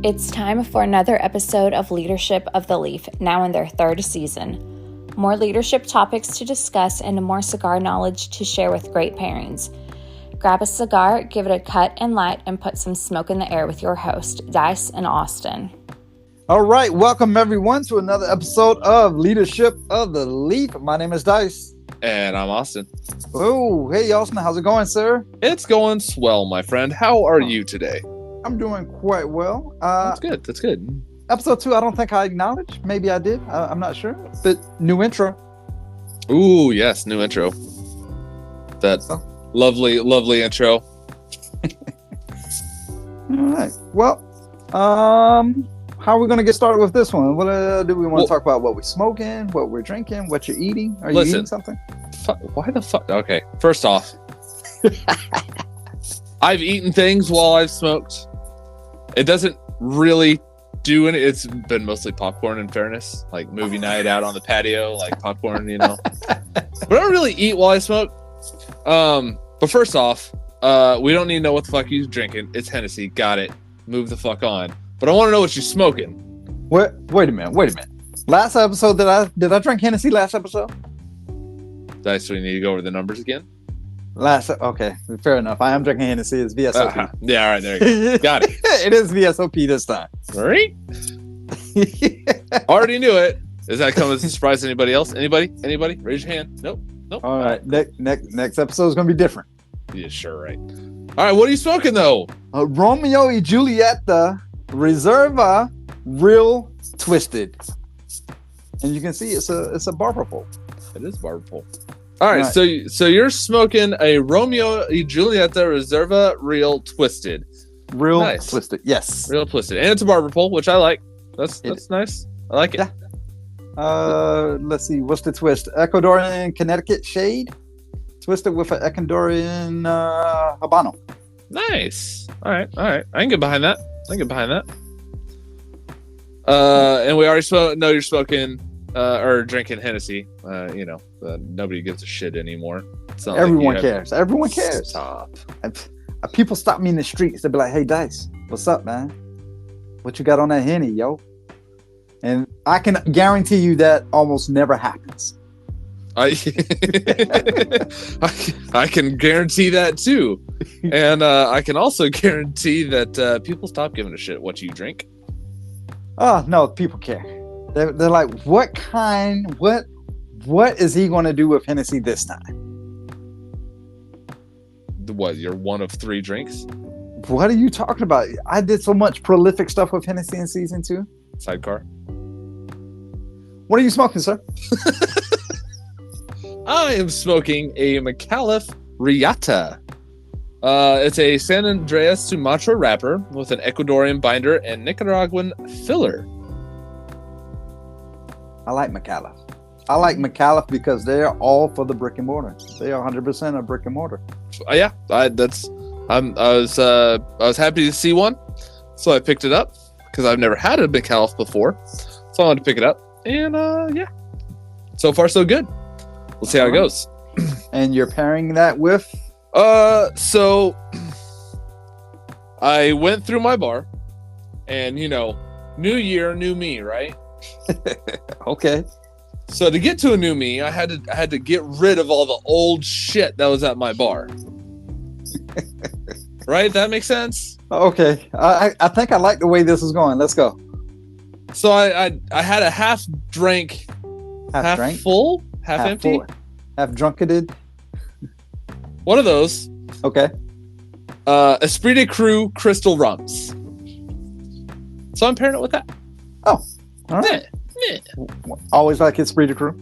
It's time for another episode of Leadership of the Leaf, now in their third season. More leadership topics to discuss and more cigar knowledge to share with great pairings. Grab a cigar, give it a cut and light, and put some smoke in the air with your host, Dice and Austin. All right, welcome everyone to another episode of Leadership of the Leaf. My name is Dice. And I'm Austin. Oh, hey Austin, how's it going, sir? It's going swell, my friend. How are you today? I'm doing quite well. That's good. Episode 2, I don't think I acknowledged. Maybe I did. I'm not sure. But new intro. Ooh, yes, new intro. That lovely intro. All right. Well, how are we going to get started with this one? What do we want to talk about? What we're smoking, what we're drinking, what you're eating? Are you eating something? Why the fuck? Okay, first off, I've eaten things while I've smoked. It doesn't really do any. It's been mostly popcorn, in fairness, like movie night out on the patio, like popcorn, you know. But I don't really eat while I smoke. But first off, we don't need to know what the fuck you're drinking. It's Hennessy. Got it. Move the fuck on. But I want to know what you're smoking. Wait a minute. Last episode, did I drink Hennessy last episode? Dice, we need to go over the numbers again. Okay, fair enough. I am drinking Hennessy. It's VSOP. Yeah, all right, there you go. Got it. It is VSOP this time. Right? Already knew it. Does that come as a surprise to anybody else? Anybody? Raise your hand. Nope. All right, next episode is going to be different. Yeah, sure, right. All right, what are you smoking, though? Romeo y Julieta Reserva Real Twisted. And you can see it's a barber-poled. It is barber-poled. All right, so you're smoking a Romeo y Julieta Reserva Real Twisted. Real nice. Twisted, yes. Real Twisted. And it's a barber-pole, which I like. That's nice. I like it. Yeah. Let's see. What's the twist? Ecuadorian Connecticut shade. Twisted with an Ecuadorian Habano. Nice. All right. I can get behind that. And we already know you're smoking or drinking Hennessy. Nobody gives a shit anymore. Everyone cares. Everyone cares. Stop. People stop me in the streets. They'll be like, "Hey, Dice, what's up, man? What you got on that Henny, yo?" And I can guarantee you that almost never happens. I can guarantee that too. And I can also guarantee that people stop giving a shit what you drink. Oh, no, people care. They're like, what is he going to do with Hennessy this time? What, you're one of 3 drinks? What are you talking about? I did so much prolific stuff with Hennessy in season 2. Sidecar. What are you smoking, sir? I am smoking a Micallef Reata. It's a San Andreas Sumatra wrapper with an Ecuadorian binder and Nicaraguan filler. I like Micallef. I like Micallef because they are all for the brick and mortar. They are 100% a brick and mortar. Yeah, I was happy to see one, so I picked it up because I've never had a Micallef before, so I wanted to pick it up, and yeah, so far so good. We'll see how it goes. And you're pairing that with? So I went through my bar, and new year, new me, right? Okay. So to get to a new me, I had to get rid of all the old shit that was at my bar. Right? That makes sense? Okay. I think I like the way this is going. Let's go. So I had a half drank, half drank? Full, half empty, full, half drunketed. One of those. Okay. Esprit de Cru Crystal Rums. So I'm pairing it with that. Oh, all right. Yeah. Always like Esprit de Cru.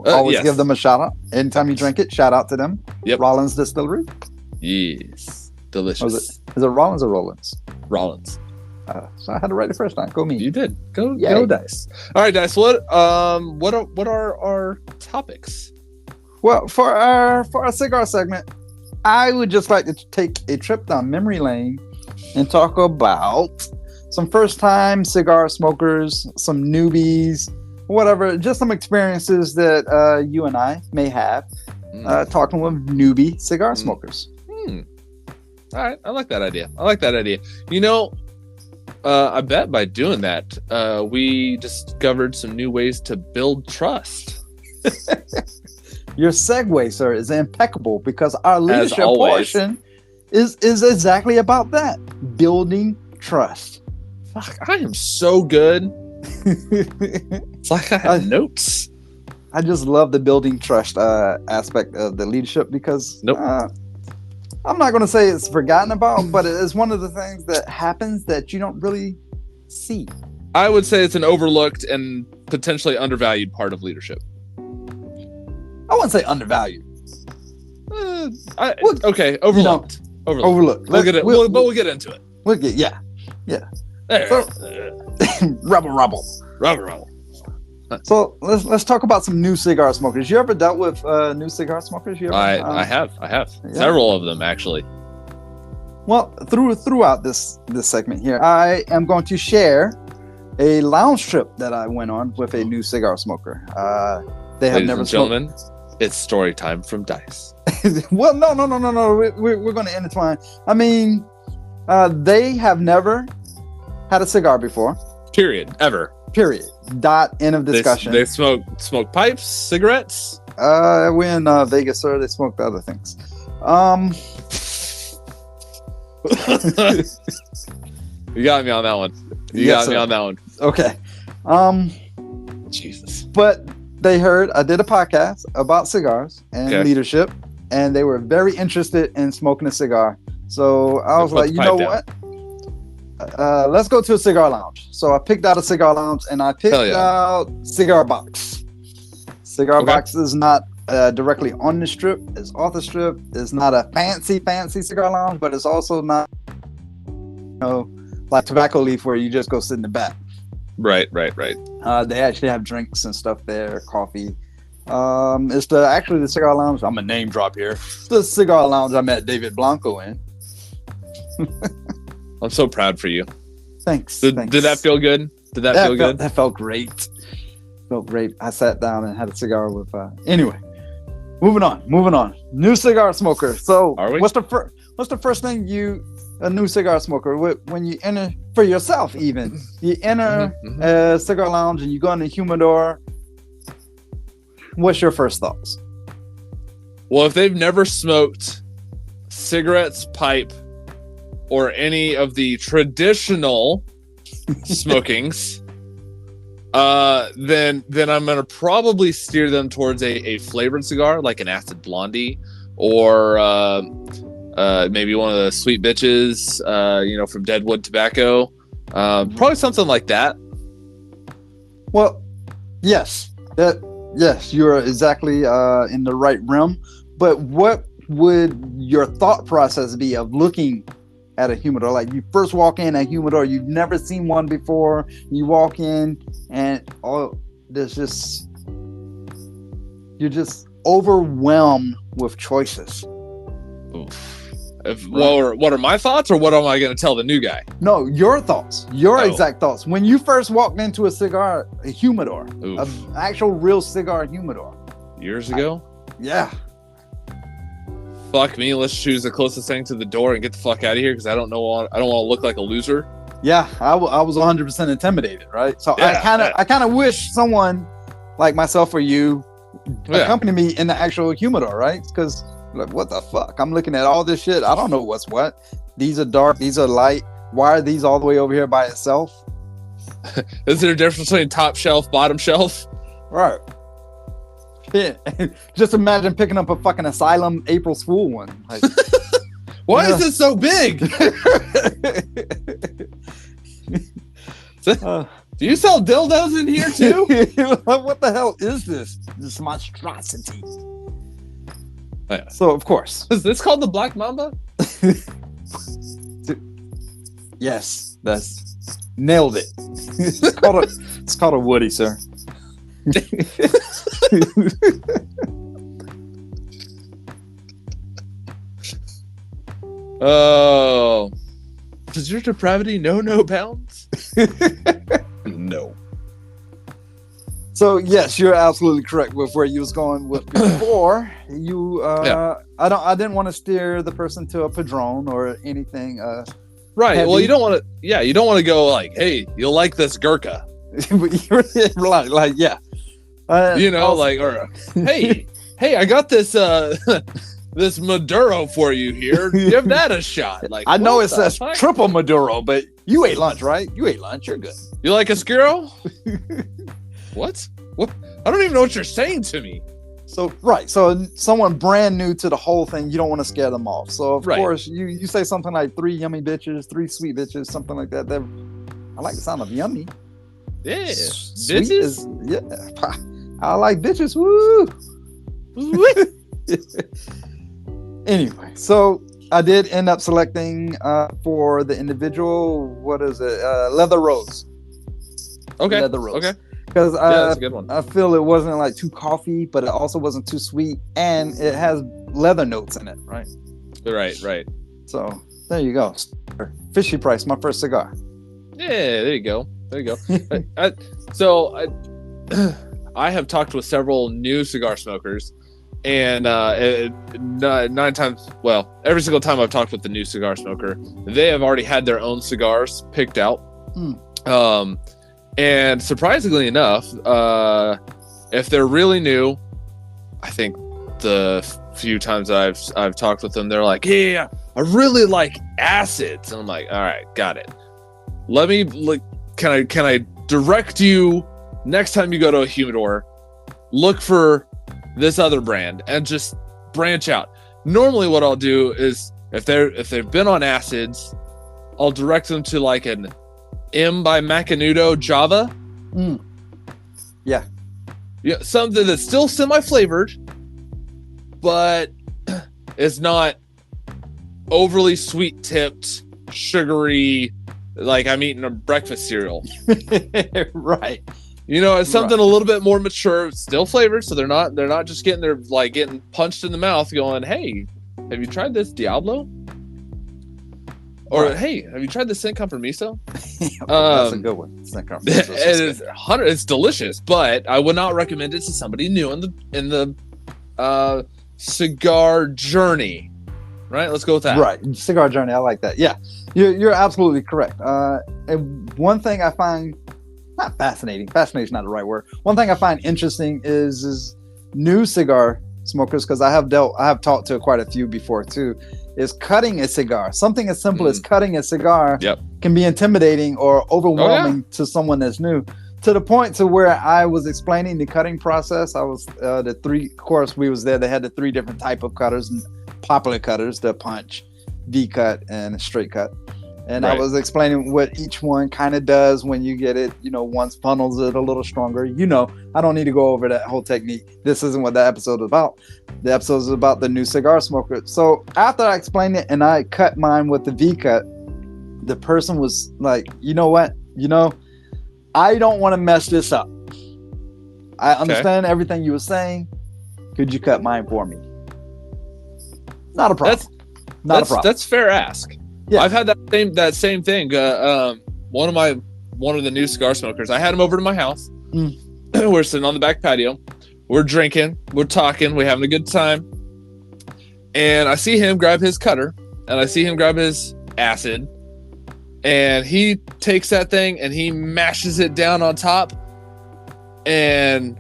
Always yes. give them a shout out. Anytime you drink it, shout out to them. Yep. Rollins Distillery. Yes. Delicious. Is it Rollins or Rollins? Rollins. So I had to write it first time. Go me. You did. Go Dice. All right, Dice. What are our topics? Well, for our cigar segment, I would just like to take a trip down memory lane and talk about some first-time cigar smokers, some newbies, whatever, just some experiences that you and I may have talking with newbie cigar smokers. All right, I like that idea. You know, I bet by doing that, we discovered some new ways to build trust. Your segue, sir, is impeccable because our leadership always. portion is exactly about that. Building trust. Fuck, I am so good. It's like I have notes. I just love the building trust aspect of the leadership because I'm not going to say it's forgotten about, but it is one of the things that happens that you don't really see. I would say it's an overlooked and potentially undervalued part of leadership. I wouldn't say undervalued. Okay, overlooked. Overlooked. We'll get it. We'll get into it. We'll get yeah. There. Rubble. So let's talk about some new cigar smokers. You ever dealt with new cigar smokers? I have several of them actually. Well, throughout this segment here, I am going to share a lounge trip that I went on with a new cigar smoker. They have Ladies never and gentlemen, it's story time from Dice. Well, no. We're going to intertwine. I mean, they have never had a cigar before. Period. Ever. Period. Dot. End of discussion. They smoke pipes, cigarettes. We're in Vegas, sir. They smoked other things. You got me on that one. You got me on that one. Okay. Jesus. But they heard I did a podcast about cigars and leadership, and they were very interested in smoking a cigar. So I was like, you know what? Let's go to a cigar lounge. So I picked out a cigar lounge, and I picked out Cigar Box. Cigar Box is not directly on the strip. It's off the strip. It's not a fancy cigar lounge, but it's also not, like Tobacco Leaf where you just go sit in the back. Right. They actually have drinks and stuff there, coffee. It's actually the cigar lounge. I'm a name drop here. It's the cigar lounge I met David Blanco in. I'm so proud for you. Thanks. Did that feel good? That felt great. Felt great. I sat down and had a cigar with. Anyway, moving on. New cigar smoker. So, are we? What's the first thing a new cigar smoker when you enter for yourself? Even you enter a cigar lounge and you go in the humidor. What's your first thoughts? Well, if they've never smoked cigarettes, pipe, or any of the traditional smokings, then I'm gonna probably steer them towards a flavored cigar like an acid blondie or maybe one of the sweet bitches, from Deadwood Tobacco. Probably something like that. Well, yes, you're exactly in the right realm. But what would your thought process be of looking at a humidor? Like you first walk in a humidor, you've never seen one before. You walk in and you're just overwhelmed with choices. Oof. What are my thoughts, or what am I going to tell the new guy? No, your thoughts, exact thoughts. When you first walked into a humidor, an actual real cigar humidor. Years ago? Yeah. Fuck me, let's choose the closest thing to the door and get the fuck out of here because I don't want to look like a loser. Yeah, I was 100% intimidated, right? So I kind of wish someone like myself or you accompany me in the actual humidor, right? Because like, what the fuck? I'm looking at all this shit. I don't know what's what. These are dark. These are light. Why are these all the way over here by itself? Is there a difference between top shelf, bottom shelf? Right. Yeah. Just imagine picking up a fucking Asylum April Fool one. Like, why is it so big? Do you sell dildos in here too? What the hell is this? This monstrosity. Oh, yeah. So of course, is this called the Black Mamba? Yes, that's nailed it. It's called a Woody, sir. Oh, does your depravity know no bounds? No. So yes, you're absolutely correct with where you was going with before. I didn't want to steer the person to a Padron or anything Right. heavy. Well, you don't want to. Yeah, you don't want to go like, "Hey, you'll like this Gurkha." Yeah. Or hey, I got this this Maduro for you here. Give that a shot. Like, I know what it the says fuck? triple Maduro, but you ate lunch, right? You ate lunch. You're good. You like Oscuro? What? I don't even know what you're saying to me. So someone brand new to the whole thing, you don't want to scare them off. So of course you say something like 3 yummy bitches, 3 sweet bitches, something like that. I like the sound of yummy. Yeah, Sweet bitches. I like bitches. Woo. Anyway, so I did end up selecting for the individual. What is it? Leather rose. Okay. Leather rose. Okay. Because that's a good one. I feel it wasn't like too coffee, but it also wasn't too sweet, and it has leather notes in it, right? Right. So there you go. Fishy Price, my first cigar. Yeah, there you go. I have talked with several new cigar smokers, and every single time I've talked with the new cigar smoker, they have already had their own cigars picked out. And surprisingly enough, if they're really new, I think the few times I've talked with them, they're like, "Yeah, I really like acids," and I'm like, "All right, got it. Let me can I direct you next time you go to a humidor? Look for this other brand and just branch out." Normally, what I'll do is if they've been on acids, I'll direct them to like an M by Macanudo Java. Yeah, something that's still semi-flavored, but it's not overly sweet-tipped, sugary, like I'm eating a breakfast cereal. Right. It's something a little bit more mature, still flavored, so they're not just getting punched in the mouth going, "Hey, have you tried this Diablo?" Or, "Hey, have you tried the Sin Compromiso?" That's a good one. It's delicious, but I would not recommend it to somebody new in the cigar journey. Right? Let's go with that. Right, cigar journey. I like that. Yeah, you're absolutely correct. And one thing I find not fascinating. Fascinating is not the right word. One thing I find interesting is new cigar smokers, because I have talked to quite a few before too, is cutting a cigar. Something as simple as cutting a cigar can be intimidating or overwhelming to someone that's new, to the point to where I was explaining the cutting process. I was we was there. They had the 3 different type of cutters, popular cutters, the punch, V cut, and straight cut. And I was explaining what each one kind of does when you get it, once funnels it a little stronger. I don't need to go over that whole technique. This isn't what the episode is about. The episode is about the new cigar smoker. So after I explained it and I cut mine with the V cut, the person was like, "You know what? I don't want to mess this up. I understand everything you were saying. Could you cut mine for me?" Not a problem. Not a problem. That's fair ask. Yeah, I've had that same thing. One of the new cigar smokers, I had him over to my house. We're sitting on the back patio. We're drinking. We're talking. We're having a good time. And I see him grab his cutter, and I see him grab his acid, and he takes that thing and he mashes it down on top, and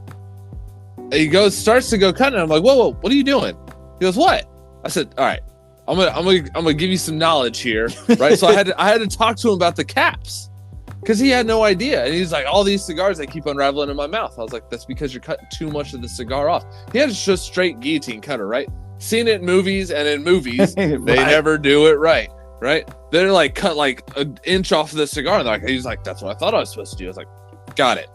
he starts to go cutting. I'm like, whoa, what are you doing? He goes, "What?" I said, "All right, I'm gonna give you some knowledge here, right?" So I had to talk to him about the caps, because he had no idea, and he's like, "All these cigars, they keep unraveling in my mouth." I was like, "That's because you're cutting too much of the cigar off." He had just straight guillotine cutter, right? Seen it in movies, and in movies they never do it right. They're like cut like an inch off of the cigar, and he's like, "That's what I thought I was supposed to do." I was like, "Got it.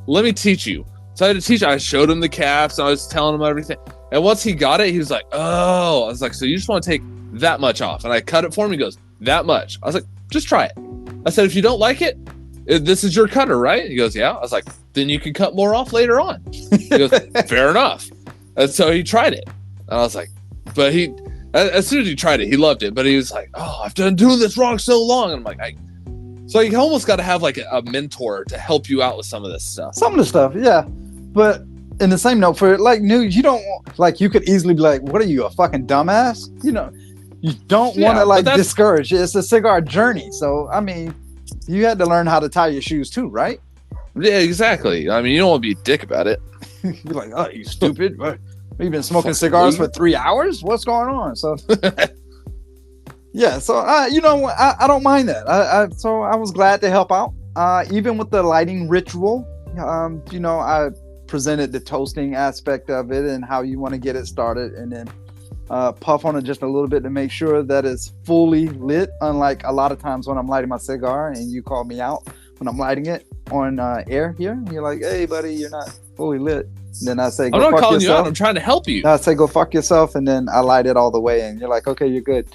Let me teach you." So I had to teach. I showed him the caps, and I was telling him everything. And once he got it, he was like, "Oh." I was like, "So you just want to take that much off?" And I cut it for him. He goes, "That much?" I was like, "Just try it." I said, "If you don't like it, this is your cutter, right?" He goes, "Yeah." I was like, "Then you can cut more off later on." He goes, "Fair enough." And so he tried it. And I was like, but as soon as he tried it, he loved it. But he was like, "Oh, I've been doing this wrong so long." And I'm like, so you almost got to have like a mentor to help you out with some of this stuff. Some of the stuff, yeah. But in the same note, for like new, you don't like, you could easily be like, "What are you, a fucking dumbass?" You don't want to like but discourage. It's a cigar journey. So I mean, you had to learn how to tie your shoes too, right? Yeah, exactly. I mean, you don't want to be a dick about it. You're like, oh, you stupid. You've been smoking cigars for 3 hours? What's going on? So yeah, so you know, I don't mind that. So I was glad to help out. Even with the lighting ritual, you know, I presented the toasting aspect of it and how you want to get it started, and then puff on it just a little bit to make sure that it's fully lit. Unlike a lot of times when I'm lighting my cigar and you call me out when I'm lighting it on air here, and you're like, hey buddy, you're not fully lit. And then I say, go I'm not fuck calling yourself. you out. I'm trying to help you. I say, go fuck yourself, and then I light it all the way, and you're like, okay, you're good.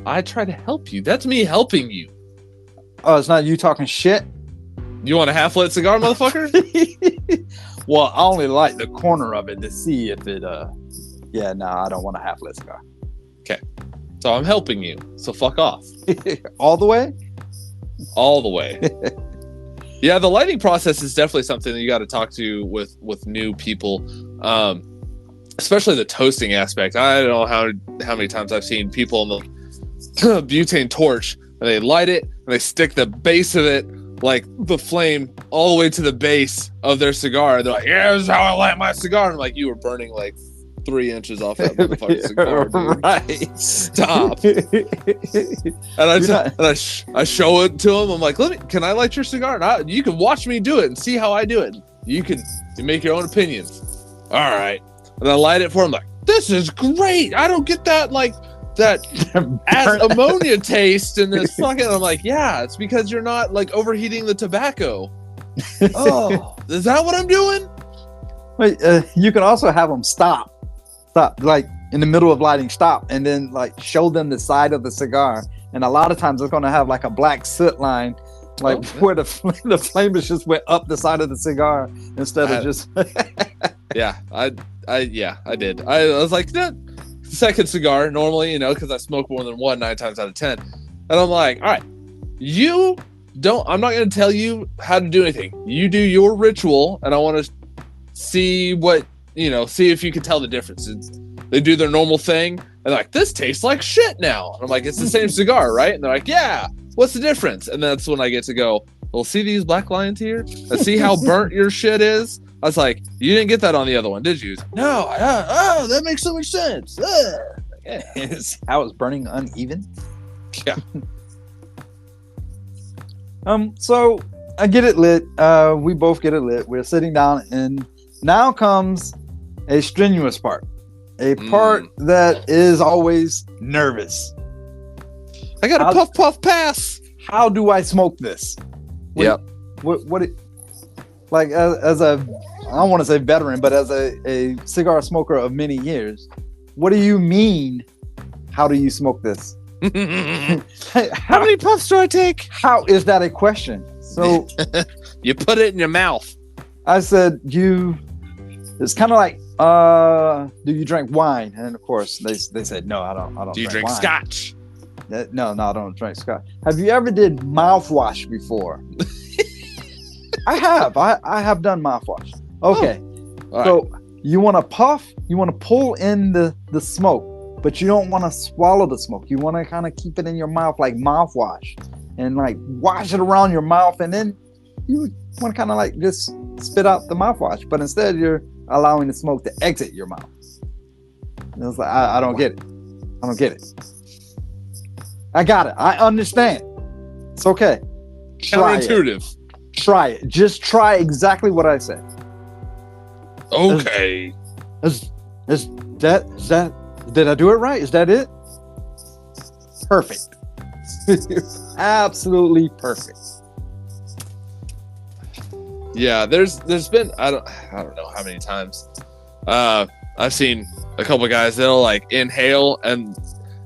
I try to help you. That's me helping you. Oh, it's not you talking shit? You want a half-lit cigar, motherfucker? Well, I only light the corner of it to see if it yeah, no, I don't want a half-lit cigar. Okay. So I'm helping you. So fuck off. All the way? All the way. Yeah, the lighting process is definitely something that you got to talk to with new people. Especially the toasting aspect. I don't know how many times I've seen people in the butane torch, and they light it and they stick the base of it, like the flame, all the way to the base of their cigar. They're like, yeah, this is how I light my cigar. And I'm like, you were burning like 3 inches off that motherfucking cigar, dude. Right. Stop. And I show it to him. I'm like, can I light your cigar? And you can watch me do it and see how I do it. You make your own opinions. All right. And I light it for him. Like, this is great. I don't get that ammonia taste in this fucking. I'm like, yeah, it's because you're not like overheating the tobacco. Oh, is that what I'm doing? Wait, you can also have them stop, like in the middle of lighting, stop, and then like show them the side of the cigar. And a lot of times it's going to have like a black soot line, like where the flame just went up the side of the cigar instead of just. Yeah, I did. I was like, that second cigar normally, you know, because I smoke more than one 9 times out of 10, and I'm like, all right, I'm not going to tell you how to do anything. You do your ritual, and I want to see if you can tell the difference. They do their normal thing, and they're like, this tastes like shit now. And I'm like, it's the same cigar, right? And they're like, yeah, what's the difference? And that's when I get to go, well, see these black lines here? And see how burnt your shit is? I was like, you didn't get that on the other one, did you? No. That makes so much sense. Yeah. How it's burning uneven. Yeah. So I get it lit. We both get it lit. We're sitting down, and now comes a strenuous part. A part that is always nervous. I got a puff pass. How do I smoke this? Yep. Like as a, I don't want to say veteran, but as a cigar smoker of many years, what do you mean? How do you smoke this? How many puffs do I take? How is that a question? So you put it in your mouth. I said, it's kind of like, do you drink wine? And of course they said, no, I don't. Do you drink wine. scotch? No, I don't drink scotch. Have you ever did mouthwash before? I have done mouthwash. Okay. So you want to puff, you want to pull in the smoke, but you don't want to swallow the smoke. You want to kind of keep it in your mouth like mouthwash and like wash it around your mouth, and then you want to kind of like just spit out the mouthwash, but instead you're allowing the smoke to exit your mouth. And it's like, I don't get it. I don't get it. I got it. I understand. It's okay. Counterintuitive. Try it. Just try exactly what I said. Okay. Is that did I do it right? Is that it? Perfect. Absolutely perfect. Yeah, there's been I don't know how many times I've seen a couple of guys that'll like inhale, and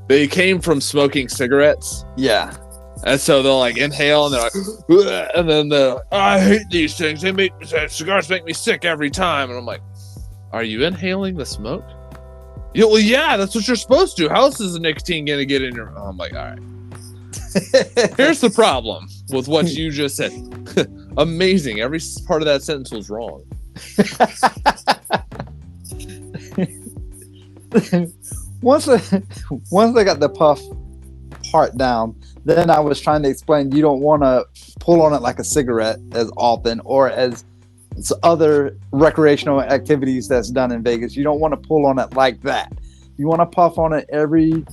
they came from smoking cigarettes. Yeah. And so they'll like inhale, and they're like, ugh, and then they're like, I hate these things. Cigars make me sick every time. And I'm like, are you inhaling the smoke? Yeah, well, yeah, that's what you're supposed to. How else is the nicotine going to get in your... I'm like, all right. Here's the problem with what you just said. Amazing. Every part of that sentence was wrong. once I got the puff part down, then I was trying to explain you don't want to pull on it like a cigarette as often, or as other recreational activities that's done in Vegas. You don't want to pull on it like that. You want to puff on it every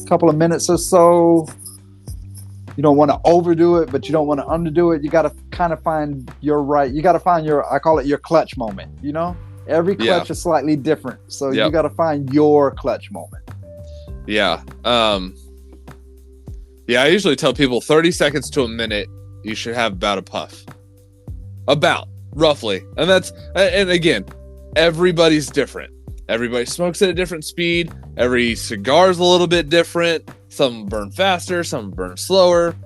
couple of minutes or so. You don't want to overdo it, but you don't want to underdo it. You got to kind of find your you got to find your, I call it your clutch moment, you know? Every clutch is slightly different. So you got to find your clutch moment. Yeah. Yeah, I usually tell people 30 seconds to a minute, you should have about a puff. About, roughly. And again, everybody's different. Everybody smokes at a different speed. Every cigar's a little bit different. Some burn faster, some burn slower.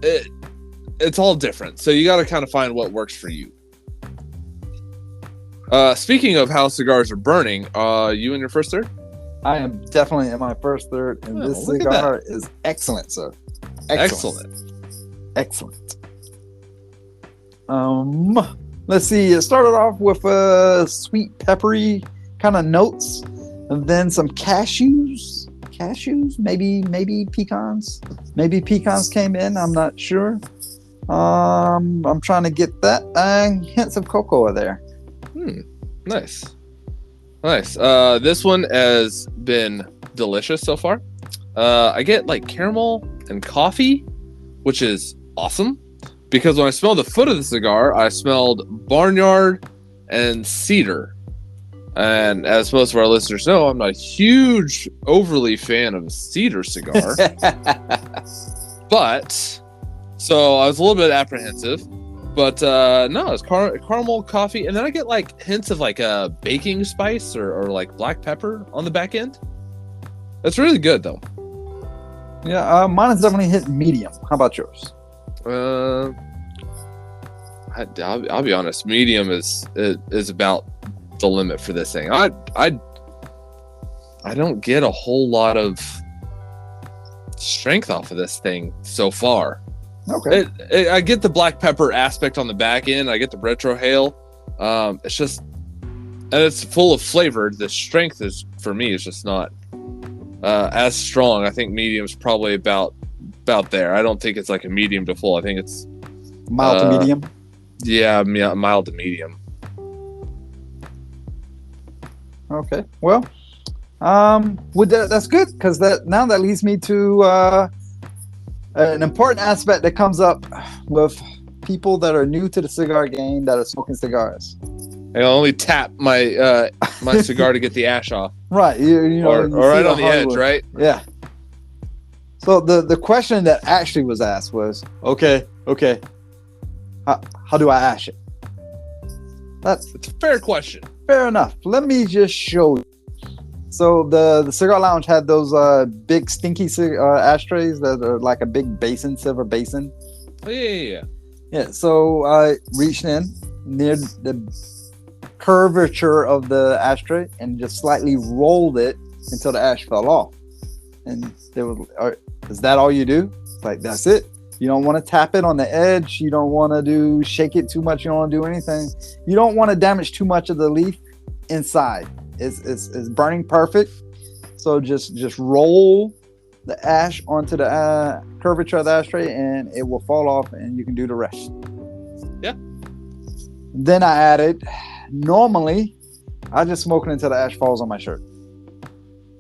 It's all different. So you got to kind of find what works for you. Speaking of how cigars are burning, you in your first third? I am definitely in my first third, and this cigar is excellent, sir. Excellent. Let's see. It started off with sweet, peppery kind of notes, and then some cashews, maybe pecans. Maybe pecans came in. I'm not sure. I'm trying to get that, and hints of cocoa there. Nice. This one has been delicious so far. I get like caramel and coffee, which is awesome, because when I smelled the foot of the cigar, I smelled barnyard and cedar. And as most of our listeners know, I'm not a huge, overly fan of a cedar cigar. But, so I was a little bit apprehensive. But no, it's caramel, coffee, and then I get like hints of like a baking spice or like black pepper on the back end. It's really good though. Yeah, mine is definitely hit medium. How about yours? I'll be honest. Medium is about the limit for this thing. I don't get a whole lot of strength off of this thing so far. Okay. I get the black pepper aspect on the back end. I get the retrohale. It's just, and it's full of flavor. The strength is, for me, is just not as strong. I think medium's probably about there. I don't think it's like a medium to full. I think it's mild to medium. Yeah, mild to medium. Okay. Well, that's good, because that leads me to an important aspect that comes up with people that are new to the cigar game that are smoking cigars. I only tap my my cigar to get the ash off. Right, you know, or right on the edge, right? Yeah. So the question that actually was asked was, okay, how do I ash it? It's a fair question. Fair enough. Let me just show you. So the cigar lounge had those big stinky ashtrays that are like a big basin, silver basin. Oh, yeah. So I reached in near the curvature of the ashtray and just slightly rolled it until the ash fell off. And there was, is that all you do? It's like, that's it. You don't want to tap it on the edge. You don't want to shake it too much. You don't want to do anything. You don't want to damage too much of the leaf inside. It's burning perfect. So just roll the ash onto the curvature of the ashtray, and it will fall off, and you can do the rest. Yeah. Then I added, normally I just smoke it until the ash falls on my shirt.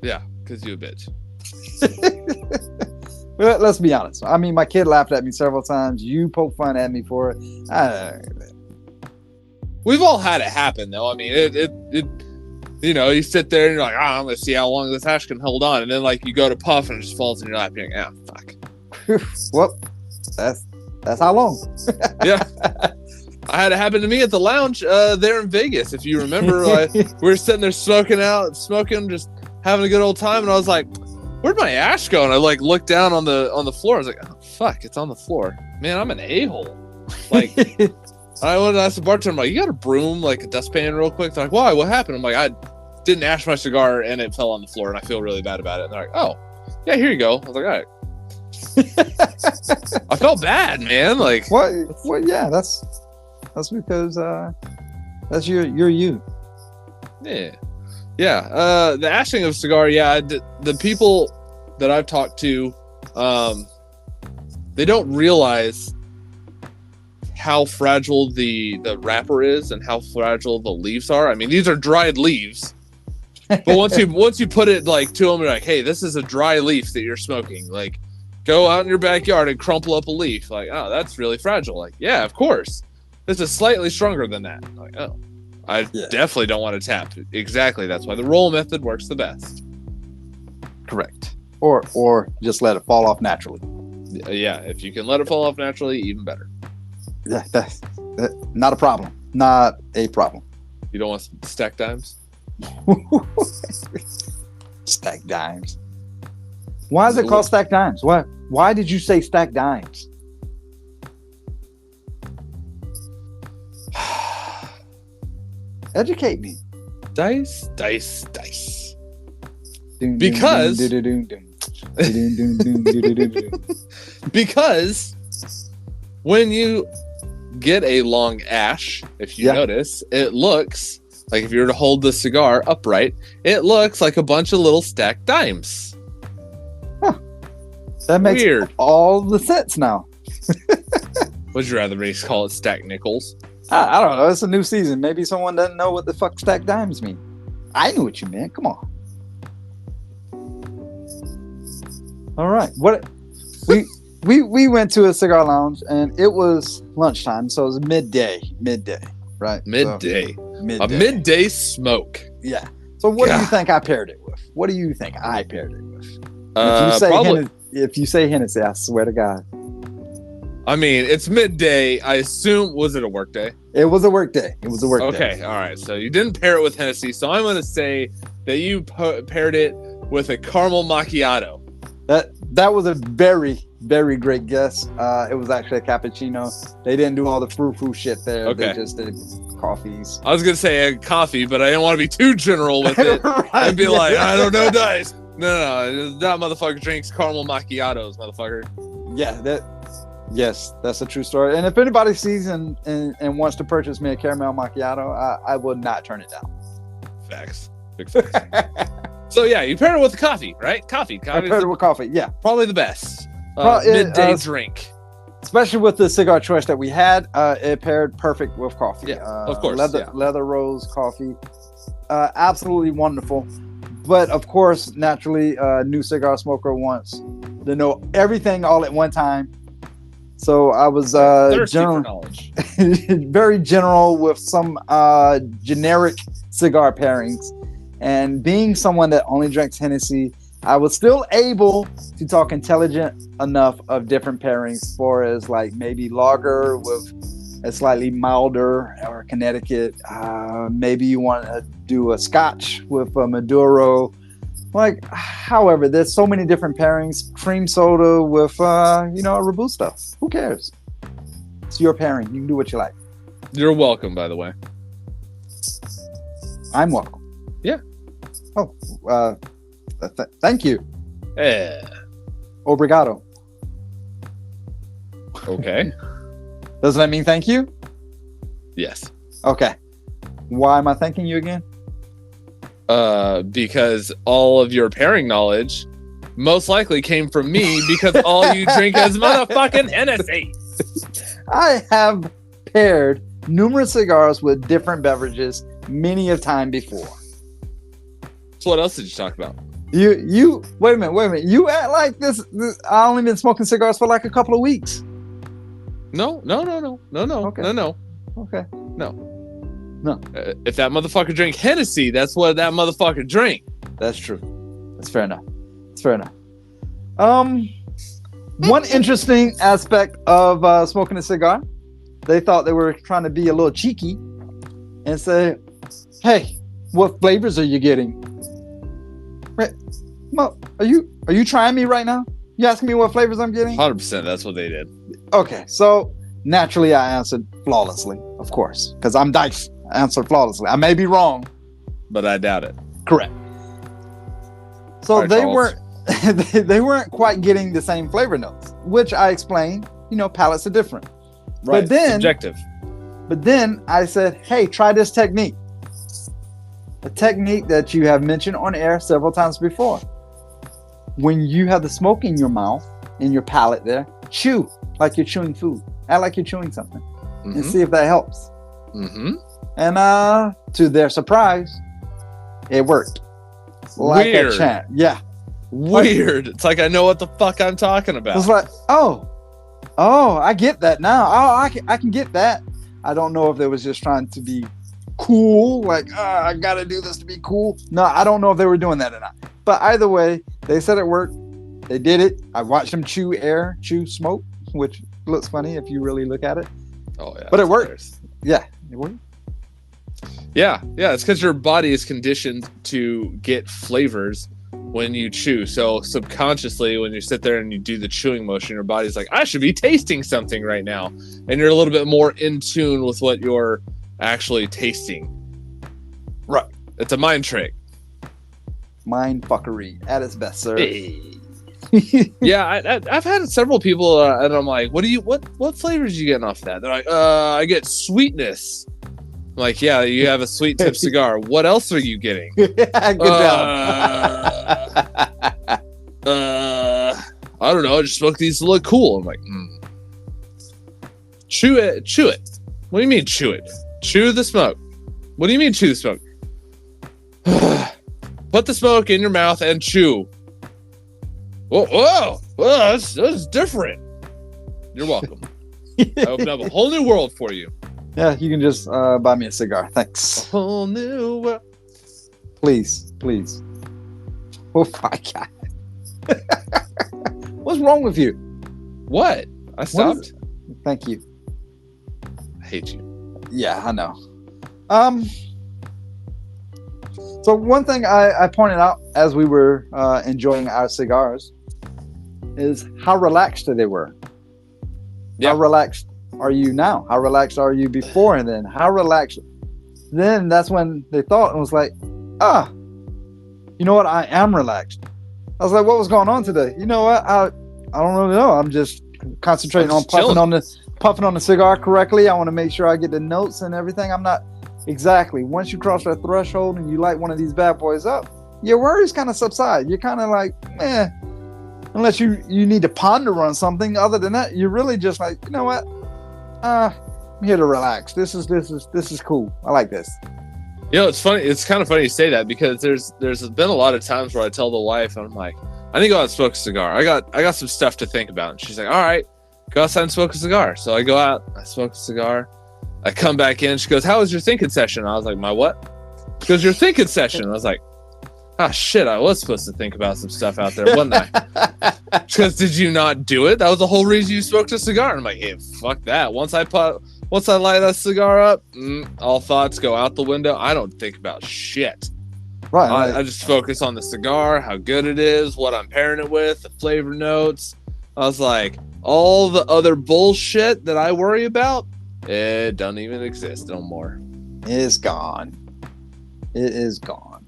Yeah, because you a bitch. Well, let's be honest. I mean, my kid laughed at me several times. You poke fun at me for it. We've all had it happen, though. I mean, it you know, you sit there and you're like, I'm going to see how long this ash can hold on. And then, like, you go to puff and it just falls in your lap. You're like, fuck. Well, that's how long. Yeah. I had it happen to me at the lounge there in Vegas. If you remember, we were sitting there smoking, just having a good old time. And I was like, where'd my ash go? And I, like, looked down on the floor. I was like, oh, fuck, it's on the floor. Man, I'm an a-hole. Like... I went to ask the bartender, I'm like, you got a broom, like a dustpan real quick? They're like, why? What happened? I'm like, I didn't ash my cigar and it fell on the floor and I feel really bad about it. And they're like, oh, yeah, here you go. I was like, all right. I felt bad, man. Like, what? Well, yeah, that's because that's you're you. Yeah. Yeah, the ashing of cigar. Yeah, the people that I've talked to, they don't realize how fragile the wrapper is and how fragile the leaves are. I mean, these are dried leaves, but once you put it like to them, you're like, hey, this is a dry leaf that you're smoking. Like, go out in your backyard and crumple up a leaf. Like, oh, that's really fragile. Like, yeah, of course. This is slightly stronger than that. Like, oh. I definitely don't want to tap. Exactly. That's why the roll method works the best. Correct. Or just let it fall off naturally. Yeah, if you can let it fall off naturally, even better. Yeah, that's not a problem. Not a problem. You don't want some stacked dimes? Stacked dimes. Why is it called stacked dimes? Why did you say stacked dimes? Educate me. Dice. Because when you get a long ash, if you notice, it looks like, if you were to hold the cigar upright, it looks like a bunch of little stacked dimes. Huh. That makes all the sense now. Would you rather me call it stacked nickels? I don't know. It's a new season. Maybe someone doesn't know what the fuck stacked dimes mean. I knew what you meant. Come on. All right. What we went to a cigar lounge and it was lunchtime, so it was midday, right? Midday. So, midday. A midday smoke. Yeah. So what do you think I paired it with? What do you think I paired it with? If you say Hennessy, I swear to God. I mean, it's midday. I assume, was it a work day? It was a work day. Okay, all right. So you didn't pair it with Hennessy. So I'm going to say that you paired it with a caramel macchiato. That was a very, very great guess. It was actually a cappuccino. They didn't do all the frou-frou shit there. Okay. They just did coffees. I was going to say a coffee, but I didn't want to be too general with it. Right, I'd be like, I don't know, dice. No. That motherfucker drinks caramel macchiatos, motherfucker. Yeah, yes, that's a true story. And if anybody sees and wants to purchase me a caramel macchiato, I will not turn it down. Facts. Big facts. So yeah, you paired it with coffee, right? Coffee. I paired it with coffee, yeah. Probably the best midday drink. Especially with the cigar choice that we had, it paired perfect with coffee. Yeah, of course. Leather rose coffee. Absolutely wonderful. But of course, naturally, a new cigar smoker wants to know everything all at one time. So I was very general with some generic cigar pairings. And being someone that only drinks Hennessy, I was still able to talk intelligent enough of different pairings, for as like maybe lager with a slightly milder, or Connecticut. Maybe you want to do a Scotch with a Maduro. Like, however, there's so many different pairings. Cream soda with, a Robusto. Who cares? It's your pairing. You can do what you like. You're welcome, by the way. I'm welcome. Yeah. Oh, thank you. Yeah. Obrigado. Okay. Doesn't that mean thank you? Yes. Okay. Why am I thanking you again? Because all of your pairing knowledge most likely came from me, because all you drink is motherfucking Hennessy. I have paired numerous cigars with different beverages many a time before. So what else did you talk about? You wait a minute. You act like this I only been smoking cigars for like a couple of weeks. No. Okay. No. Okay. No. If that motherfucker drink Hennessy, that's what that motherfucker drink. That's true. That's fair enough. One interesting aspect of smoking a cigar, they thought they were trying to be a little cheeky and say, "Hey, what flavors are you getting?" Right? Are you trying me right now? You asking me what flavors I'm getting? 100%. That's what they did. Okay, so naturally I answered flawlessly, of course, because I'm Dice. I answered flawlessly. I may be wrong, but I doubt it. Correct. So right, they Charles. they weren't quite getting the same flavor notes, which I explained. Palates are different. Right. But then, subjective. But then I said, "Hey, try this technique." a technique that you have mentioned on air several times before. When you have the smoke in your mouth, in your palate there, chew like you're chewing food. Act like you're chewing something. And see if that helps. And to their surprise, it worked. Like Weird. a champ. Yeah. Weird. It's like I know what the fuck I'm talking about. It's like, oh, I get that now. Oh, I can get that. I don't know if they was just trying to be cool, like, I gotta do this to be cool. No, I don't know if they were doing that or not. But either way, they said it worked. They did it. I watched them chew smoke, which looks funny if you really look at it. Oh yeah. But it worked. Yeah, it worked. Yeah. It's because your body is conditioned to get flavors when you chew. So subconsciously, when you sit there and you do the chewing motion, your body's like, I should be tasting something right now. And you're a little bit more in tune with what you're actually tasting. Right. It's a mind trick. Mind fuckery at its best, sir. Hey. Yeah, I've had several people and I'm like, what flavors are you getting off that? They're like, I get sweetness. I'm like, yeah, you have a sweet tip cigar. What else are you getting? Good job. I don't know. I just smoked these to look cool. I'm like, chew it. What do you mean chew it? Chew the smoke. What do you mean chew the smoke? Put the smoke in your mouth and chew. Whoa, that's different. You're welcome. I opened up a whole new world for you. Yeah, you can just buy me a cigar. Thanks. A whole new world. Please. Oh my God. What's wrong with you? What? I stopped? Thank you. I hate you. Yeah, I know. So one thing I pointed out as we were enjoying our cigars is how relaxed they were. Yeah. How relaxed are you now? How relaxed are you before and then? How relaxed? Then that's when they thought and was like, you know what? I am relaxed. I was like, what was going on today? You know what? I don't really know. I'm just concentrating on puffing on the cigar correctly. I want to make sure I get the notes and everything. I'm not exactly. Once you cross that threshold and you light one of these bad boys up, your worries kind of subside. You're kind of like, unless you need to ponder on something. Other than that, you're really just like, you know what? I'm here to relax. This is cool. I like this. You know, it's funny. It's kind of funny you say that because there's been a lot of times where I tell the wife, and I'm like, I need to go out and smoke a cigar. I got some stuff to think about. And she's like, all right, go outside and smoke a cigar. So I go out, I smoke a cigar. I come back in. She goes, how was your thinking session? I was like, my what? She goes, your thinking session. I was like, shit, I was supposed to think about some stuff out there, wasn't I? She goes, did you not do it? That was the whole reason you smoked a cigar. And I'm like, hey, fuck that. Once I light that cigar up, all thoughts go out the window. I don't think about shit. Right. I just focus on the cigar, how good it is, what I'm pairing it with, the flavor notes. I was like, all the other bullshit that I worry about, it doesn't even exist no more. It's gone. It is gone.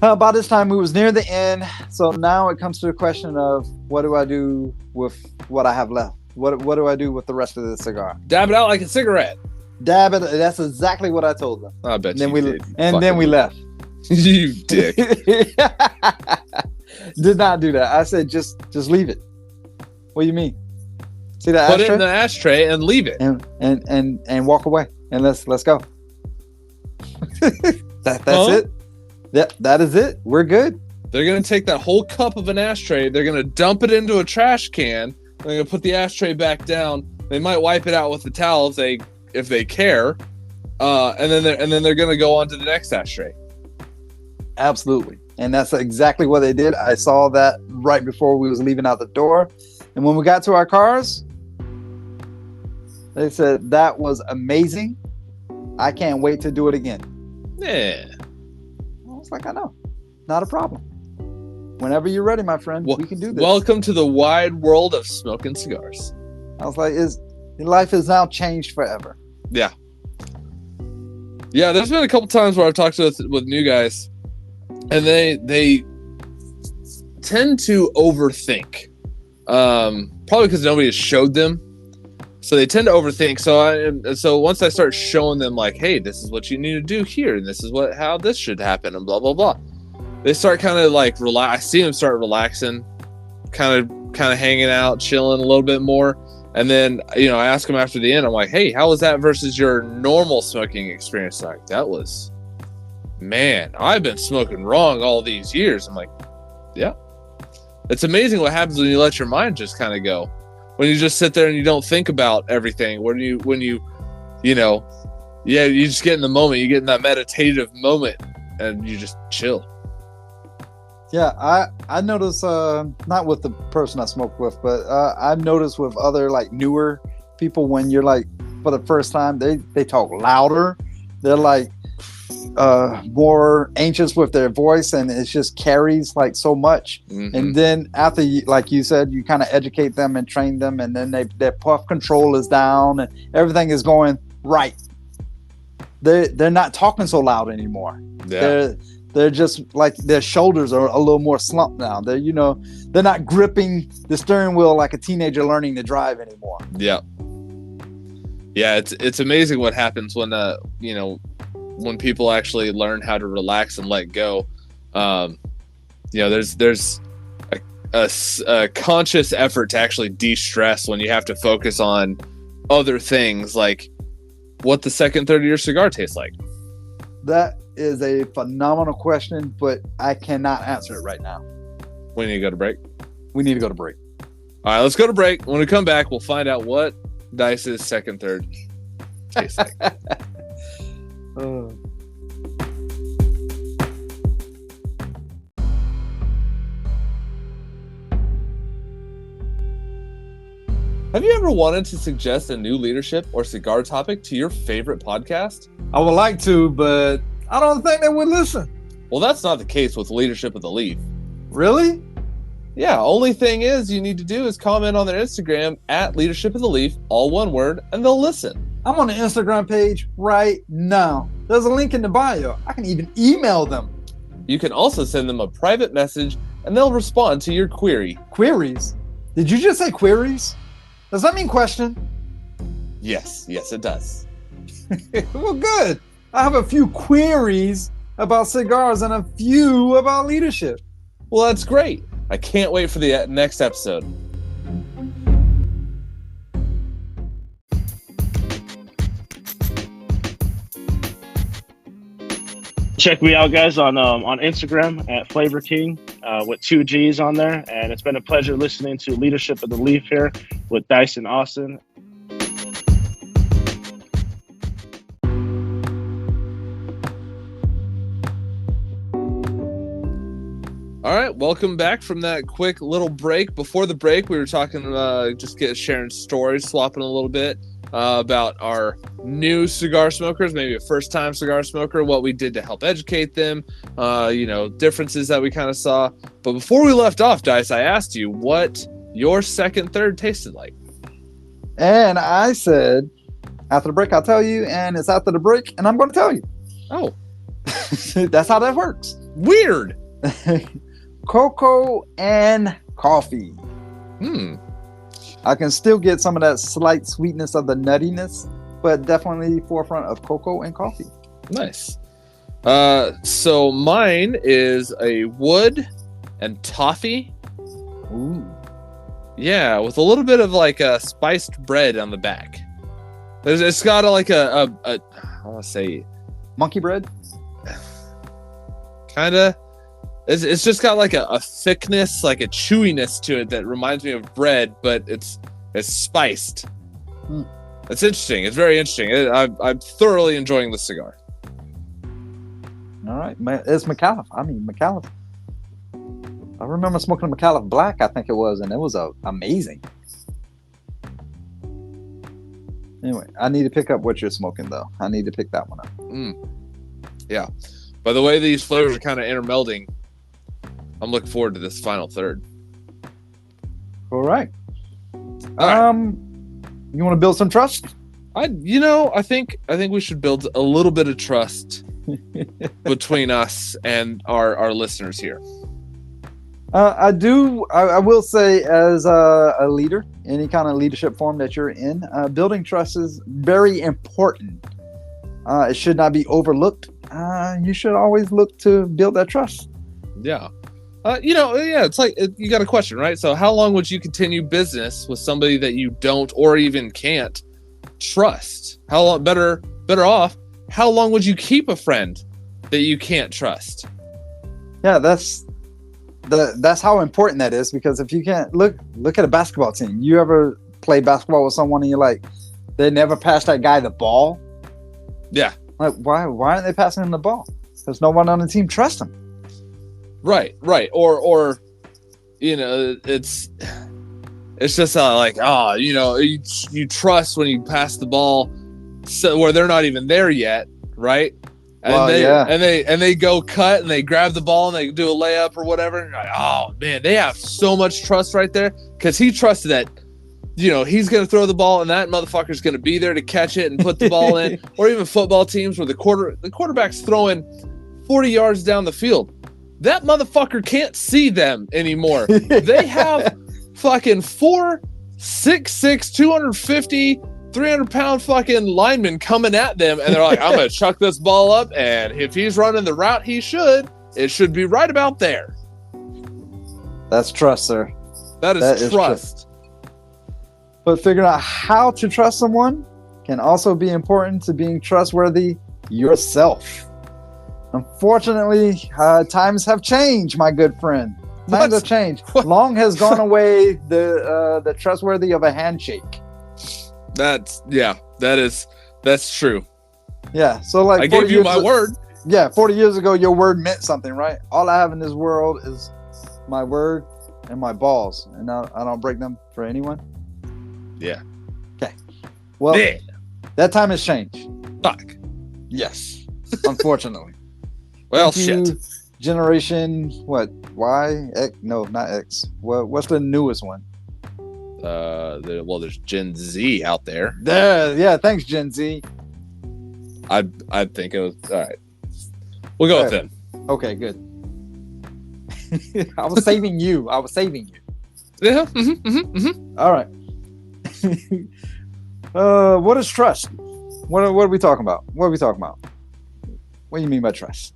By this time we was near the end, so now it comes to the question of what do I do with what I have left? What do I do with the rest of the cigar? Dab it out like a cigarette. Dab it. That's exactly what I told them. I bet and you then did. Then we left. You dick. Did not do that. I said just leave it. What do you mean? See that Put ashtray? it in the ashtray and leave it. And walk away. And let's go. That's it. That is it. We're good. They're gonna take that whole cup of an ashtray, they're gonna dump it into a trash can, they're gonna put the ashtray back down. They might wipe it out with the towel if they care. And then they're gonna go on to the next ashtray. Absolutely. And that's exactly what they did. I saw that right before we was leaving out the door. And when we got to our cars, they said, that was amazing. I can't wait to do it again. Yeah. I was like, I know. Not a problem. Whenever you're ready, my friend, we can do this. Welcome to the wide world of smoking cigars. I was like, life is now changed forever. Yeah. Yeah, there's been a couple times where I've talked with new guys, and they tend to overthink. Probably because nobody has showed them. So they tend to overthink. So once I start showing them like, hey, this is what you need to do here, and this is how this should happen, and blah blah blah, they start kind of like relax. I see them start relaxing, kind of hanging out, chilling a little bit more. And then, I ask them after the end, I'm like, hey, how was that versus your normal smoking experience? Like, that was, man, I've been smoking wrong all these years. I'm like, yeah. It's amazing what happens when you let your mind just kind of go. When you just sit there and you don't think about everything. You just get in the moment. You get in that meditative moment and you just chill. Yeah, I notice, not with the person I smoke with, but I've noticed with other like newer people, when you're like, for the first time, they talk louder. They're like more anxious with their voice, and it just carries like so much. Mm-hmm. And then after, like you said, you kind of educate them and train them, and then their puff control is down and everything is going right. They're not talking so loud anymore. Yeah. They're just like, their shoulders are a little more slumped now. They're not gripping the steering wheel like a teenager learning to drive anymore. Yeah. Yeah, it's amazing what happens when when people actually learn how to relax and let go. There's a conscious effort to actually de-stress when you have to focus on other things, like what the second third of your cigar tastes like. That is a phenomenal question, but I cannot answer it right now. We need to go to break. We need to go to break. All right, let's go to break. When we come back, we'll find out what Dice's second third tastes like. Have you ever wanted to suggest a new leadership or cigar topic to your favorite podcast? I would like to, but I don't think they would listen. Well, that's not the case with Leadership of the Leaf. Really? Yeah, only thing is you need to do is comment on their Instagram at Leadership of the Leaf, all one word, and they'll listen. I'm on the Instagram page right now. There's a link in the bio. I can even email them. You can also send them a private message and they'll respond to your query. Queries? Did you just say queries? Does that mean question? Yes, it does. Well, good. I have a few queries about cigars and a few about leadership. Well, that's great. I can't wait for the next episode. Check me out, guys, on Instagram at Flavor King with 2 G's on there. And it's been a pleasure listening to Leadership of the Leaf here with Dice and Austin. All right, welcome back from that quick little break. Before the break, we were talking, sharing stories, swapping a little bit about our new cigar smokers, maybe a first-time cigar smoker, what we did to help educate them, differences that we kind of saw. But before we left off, Dice, I asked you what your second third tasted like. And I said, after the break, I'll tell you, and it's after the break, and I'm going to tell you. Oh. That's how that works. Weird. Cocoa and coffee. I can still get some of that slight sweetness of the nuttiness, but definitely forefront of cocoa and coffee. Nice. So mine is a wood and toffee. Ooh. Yeah, with a little bit of like a spiced bread on the back. It's got I want to say monkey bread. Kinda. It's just got like a thickness, like a chewiness to it that reminds me of bread, but it's spiced. It's interesting. It's very interesting. I'm thoroughly enjoying the cigar. All right. It's Micallef. Micallef. I remember smoking a Micallef Black, I think it was, and it was amazing. Anyway, I need to pick up what you're smoking, though. I need to pick that one up. Yeah. By the way, these flavors are kind of intermelding. I'm looking forward to this final third. All right. You want to build some trust? I think we should build a little bit of trust between us and our listeners here. I do. I will say, as a leader, any kind of leadership form that you're in, building trust is very important. It should not be overlooked. You should always look to build that trust. Yeah. It's like you got a question, right? So how long would you continue business with somebody that you don't or even can't trust? How long better off? How long would you keep a friend that you can't trust? Yeah, that's how important that is, because if you can't look at a basketball team. You ever play basketball with someone and you're like, they never pass that guy the ball? Yeah. Like, why aren't they passing him the ball? Because no one on the team trusts him. Right. Or it's just like, you trust when you pass the ball, so where they're not even there yet, right? And they go cut and they grab the ball and they do a layup or whatever. And like, oh man, they have so much trust right there, because he trusted that, he's going to throw the ball and that motherfucker's going to be there to catch it and put the ball in. Or even football teams where the quarterback's throwing 40 yards down the field. That motherfucker can't see them anymore. They have fucking 4, 6'6", 250, 300-pound fucking linemen coming at them, and they're like, I'm going to chuck this ball up, and if he's running the route it should be right about there. That's trust, sir. That is trust. But figuring out how to trust someone can also be important to being trustworthy yourself. Unfortunately, times have changed, my good friend. Times have changed. Long has gone away the trustworthy of a handshake. That's true. Yeah. So like, I gave you my word. Yeah. 40 years ago, your word meant something, right? All I have in this world is my word and my balls, and I don't break them for anyone. Yeah. Okay. Well, that time has changed. Fuck. Yes. Unfortunately. Well, shit. Generation what? Y? X? No, not X. What's the newest one? There's Gen Z out there. Yeah, thanks, Gen Z. I think it was all right. We'll go with them. Okay, good. I was saving you. Yeah. All right. What is trust? What are we talking about? What do you mean by trust?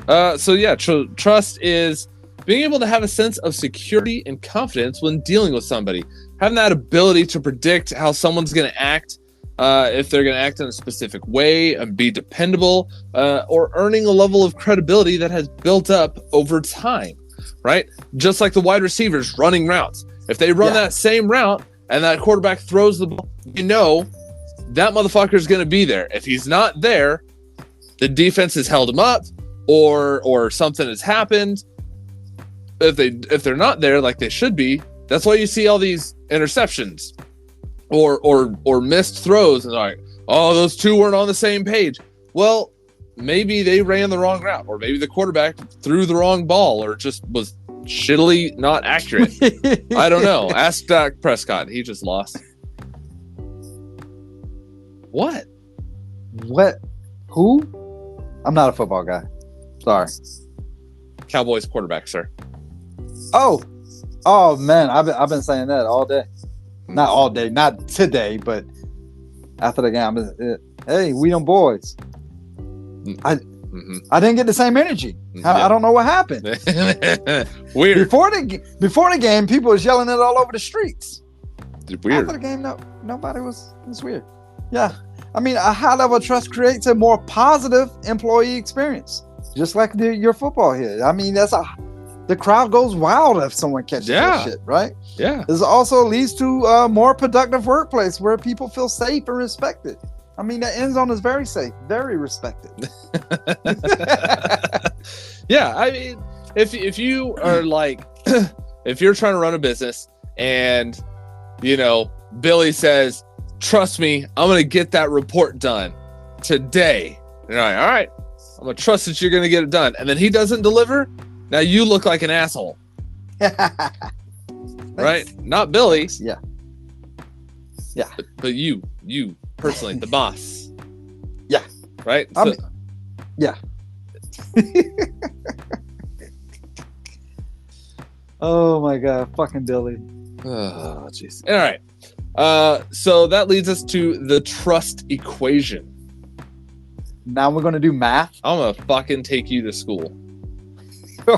Trust is being able to have a sense of security and confidence when dealing with somebody. Having that ability to predict how someone's going to act, if they're going to act in a specific way and be dependable, or earning a level of credibility that has built up over time, right? Just like the wide receivers running routes. If they run that same route and that quarterback throws the ball, that motherfucker is going to be there. If he's not there, the defense has held him up, or something has happened. If they're not there like they should be, that's why you see all these interceptions or missed throws, and like, oh, those two weren't on the same page. Well, maybe they ran the wrong route, or maybe the quarterback threw the wrong ball, or just was shittily not accurate. I don't know. Ask Dak Prescott. He just lost. What? Who? I'm not a football guy. Sorry. Cowboys quarterback, sir. Oh man, I've been saying that all day. Not all day, not today, but after the game, hey, we them boys. I didn't get the same energy. I don't know what happened. Weird. Before the game, people was yelling it all over the streets. Weird. After the game, nobody was. It's weird. Yeah, I mean, a high level of trust creates a more positive employee experience, just like your football here. I mean, the crowd goes wild if someone catches that shit, right? Yeah. This also leads to a more productive workplace where people feel safe and respected. I mean, that end zone is very safe, very respected. Yeah, I mean, if you are like, if you're trying to run a business and, Billy says, trust me, I'm going to get that report done today. And you're like, all right, I'm going to trust that you're going to get it done. And then he doesn't deliver. Now you look like an asshole. Right? Not Billy. Yeah. But you personally, the boss. Yeah. Right? Yeah. Oh my god, fucking Billy. Oh, jeez. All right. So that leads us to the trust equation. Now we're gonna do math. I'm gonna fucking take you to school.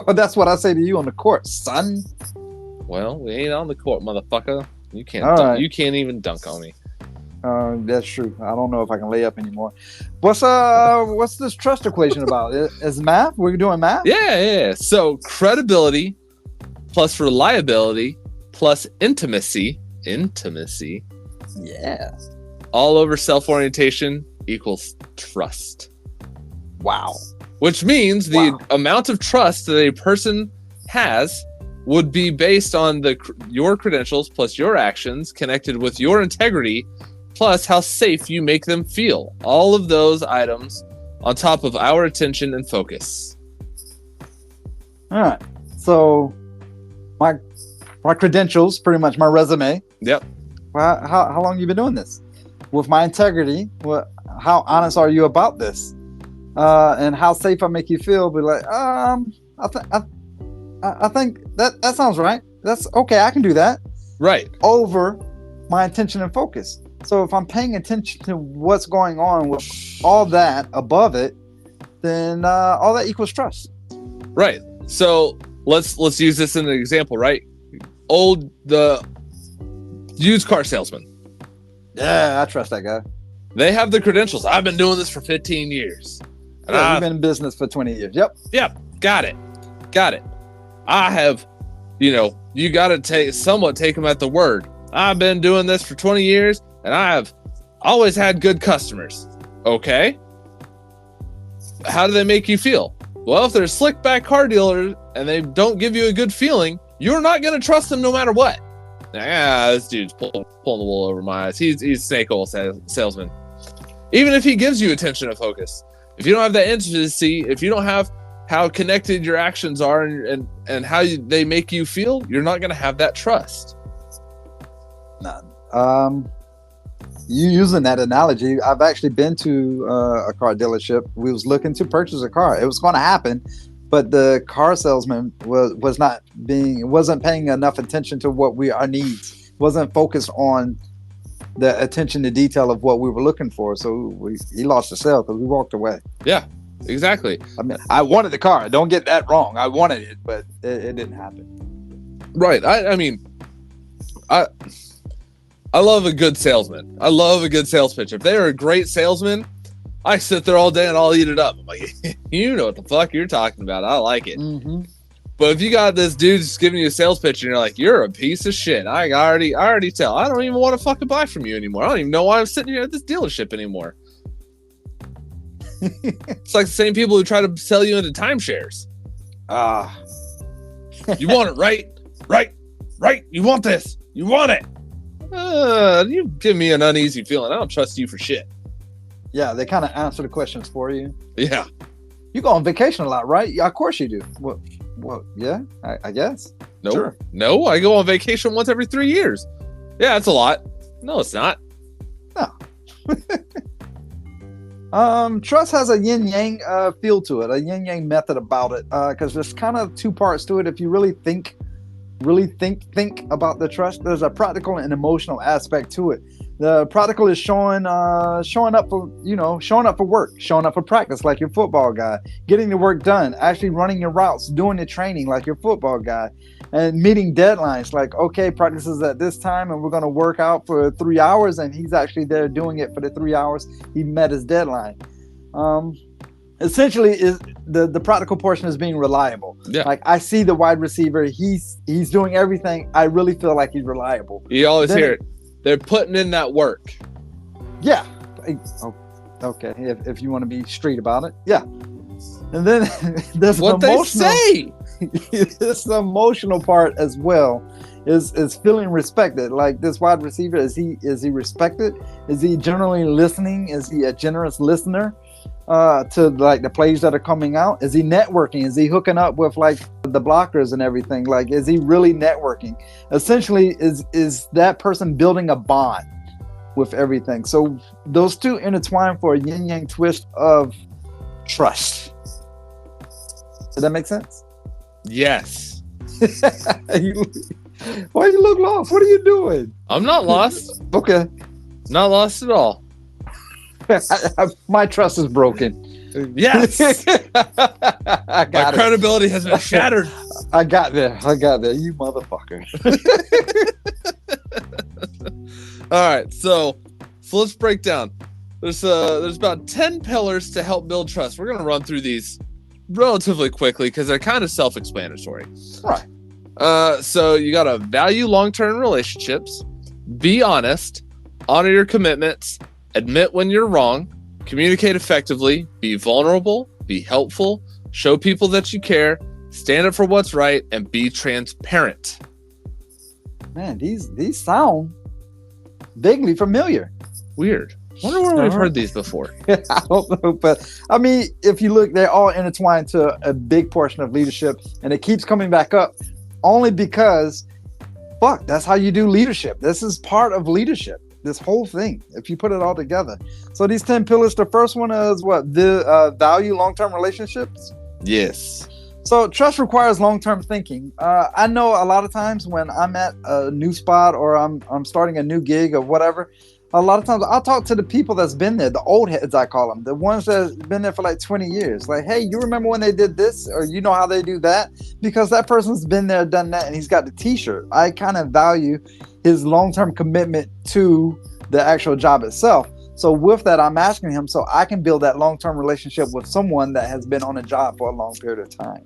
That's what I say to you on the court, son. Well, we ain't on the court, motherfucker. You can't. Right. You can't even dunk on me. That's true. I don't know if I can lay up anymore. What's this trust equation about? Is math? We're doing math? Yeah. So credibility plus reliability plus intimacy, Yeah. all over self-orientation equals trust. Wow. Which means the amount of trust that a person has would be based on your credentials plus your actions connected with your integrity plus how safe you make them feel. All of those items on top of our attention and focus. All right. So my credentials, pretty much my resume. Yep. How long you been doing this? With my integrity, how honest are you about this? And how safe I make you feel? Be like, I think that sounds right. That's okay. I can do that. Right. Over my attention and focus. So if I'm paying attention to what's going on with all that above it, then all that equals trust. Right. So let's use this in an example, right? The used car salesman. Yeah, I trust that guy. They have the credentials. I've been doing this for 15 years. And We've been in business for 20 years. Yep. Got it. I have, you got to take them at the word. I've been doing this for 20 years and I have always had good customers. Okay. How do they make you feel? Well, if they're slick back car dealers and they don't give you a good feeling, you're not going to trust them no matter what. This dude's pulling the wool over my eyes. He's snake oil salesman. Even if he gives you attention and focus, if you don't have that intimacy, if you don't have how connected your actions are and how they make you feel, you're not going to have that trust. You using that analogy, I've actually been to a car dealership. We was looking to purchase a car. It was going to happen, but the car salesman wasn't paying enough attention to our needs. Wasn't focused on the attention to detail of what we were looking for. So he lost the sale because we walked away. Yeah, exactly. I mean, I wanted the car. Don't get that wrong. I wanted it, but it didn't happen. Right. I mean, I love a good salesman. I love a good sales pitch. If they're a great salesman, I sit there all day and I'll eat it up. I'm like, you know what the fuck you're talking about. I like it. Mm-hmm. But if you got this dude just giving you a sales pitch and you're like, you're a piece of shit. I already tell. I don't even want to fucking buy from you anymore. I don't even know why I'm sitting here at this dealership anymore. It's like the same people who try to sell you into timeshares. You want it, right? Right. You want this. You want it. You give me an uneasy feeling. I don't trust you for shit. Yeah, they kind of answer the questions for you. Yeah. You go on vacation a lot, right? Yeah, of course you do. Well, yeah, I guess. No, sure. No, I go on vacation once every 3 years. Yeah, that's a lot. No, it's not. No. Trust has a yin-yang feel to it, a yin-yang method about it, because there's kind of two parts to it. If you really think about the trust, there's a practical and emotional aspect to it. The practical is showing up for work, showing up for practice like your football guy, getting the work done, actually running your routes, doing the training like your football guy, and meeting deadlines like, okay, practice is at this time and we're going to work out for 3 hours, and he's actually there doing it for the 3 hours. He met his deadline. Essentially, is the practical portion is being reliable. Yeah. Like, I see the wide receiver, he's doing everything. I really feel like he's reliable. You always hear it. They're putting in that work. Yeah. Oh, okay. If you want to be straight about it. Yeah. And then there's what they say. This emotional part as well is feeling respected. Like, this wide receiver, is he respected? Is he generally listening? Is he a generous listener to like the plays that are coming out? Is he networking? Is he hooking up with like the blockers and everything? Like, is he really networking? Essentially, is that person building a bond with everything? So those two intertwine for a yin-yang twist of trust. Does that make sense? Yes. Why you look lost? What are you doing? I'm not lost. Okay. Not lost at all. My trust is broken. Yes. I got My it. credibility has been shattered. I got there. You motherfucker. All right, so let's break down. There's about 10 pillars to help build trust. We're gonna run through these relatively quickly because they're kind of self-explanatory. Right. So you gotta value long-term relationships, be honest, honor your commitments, admit when you're wrong, communicate effectively, be vulnerable, be helpful, show people that you care, stand up for what's right, and be transparent. Man, these sound vaguely familiar. Weird. Wonder where we've heard these before. I don't know, but I mean, if you look, they're all intertwined to a big portion of leadership, and it keeps coming back up only because, fuck, that's how you do leadership. This is part of leadership. This whole thing, if you put it all together. So these 10 pillars, the first one is what? The value long-term relationships. Yes. So trust requires long-term thinking. I know a lot of times when I'm at a new spot or I'm starting a new gig or whatever, a lot of times I'll talk to the people that's been there, the old heads I call them, the ones that's been there for like 20 years. Like, hey, you remember when they did this, or you know how they do that? Because that person's been there, done that, and he's got the t-shirt. I kind of value his long-term commitment to the actual job itself. So with that, I'm asking him so I can build that long-term relationship with someone that has been on a job for a long period of time.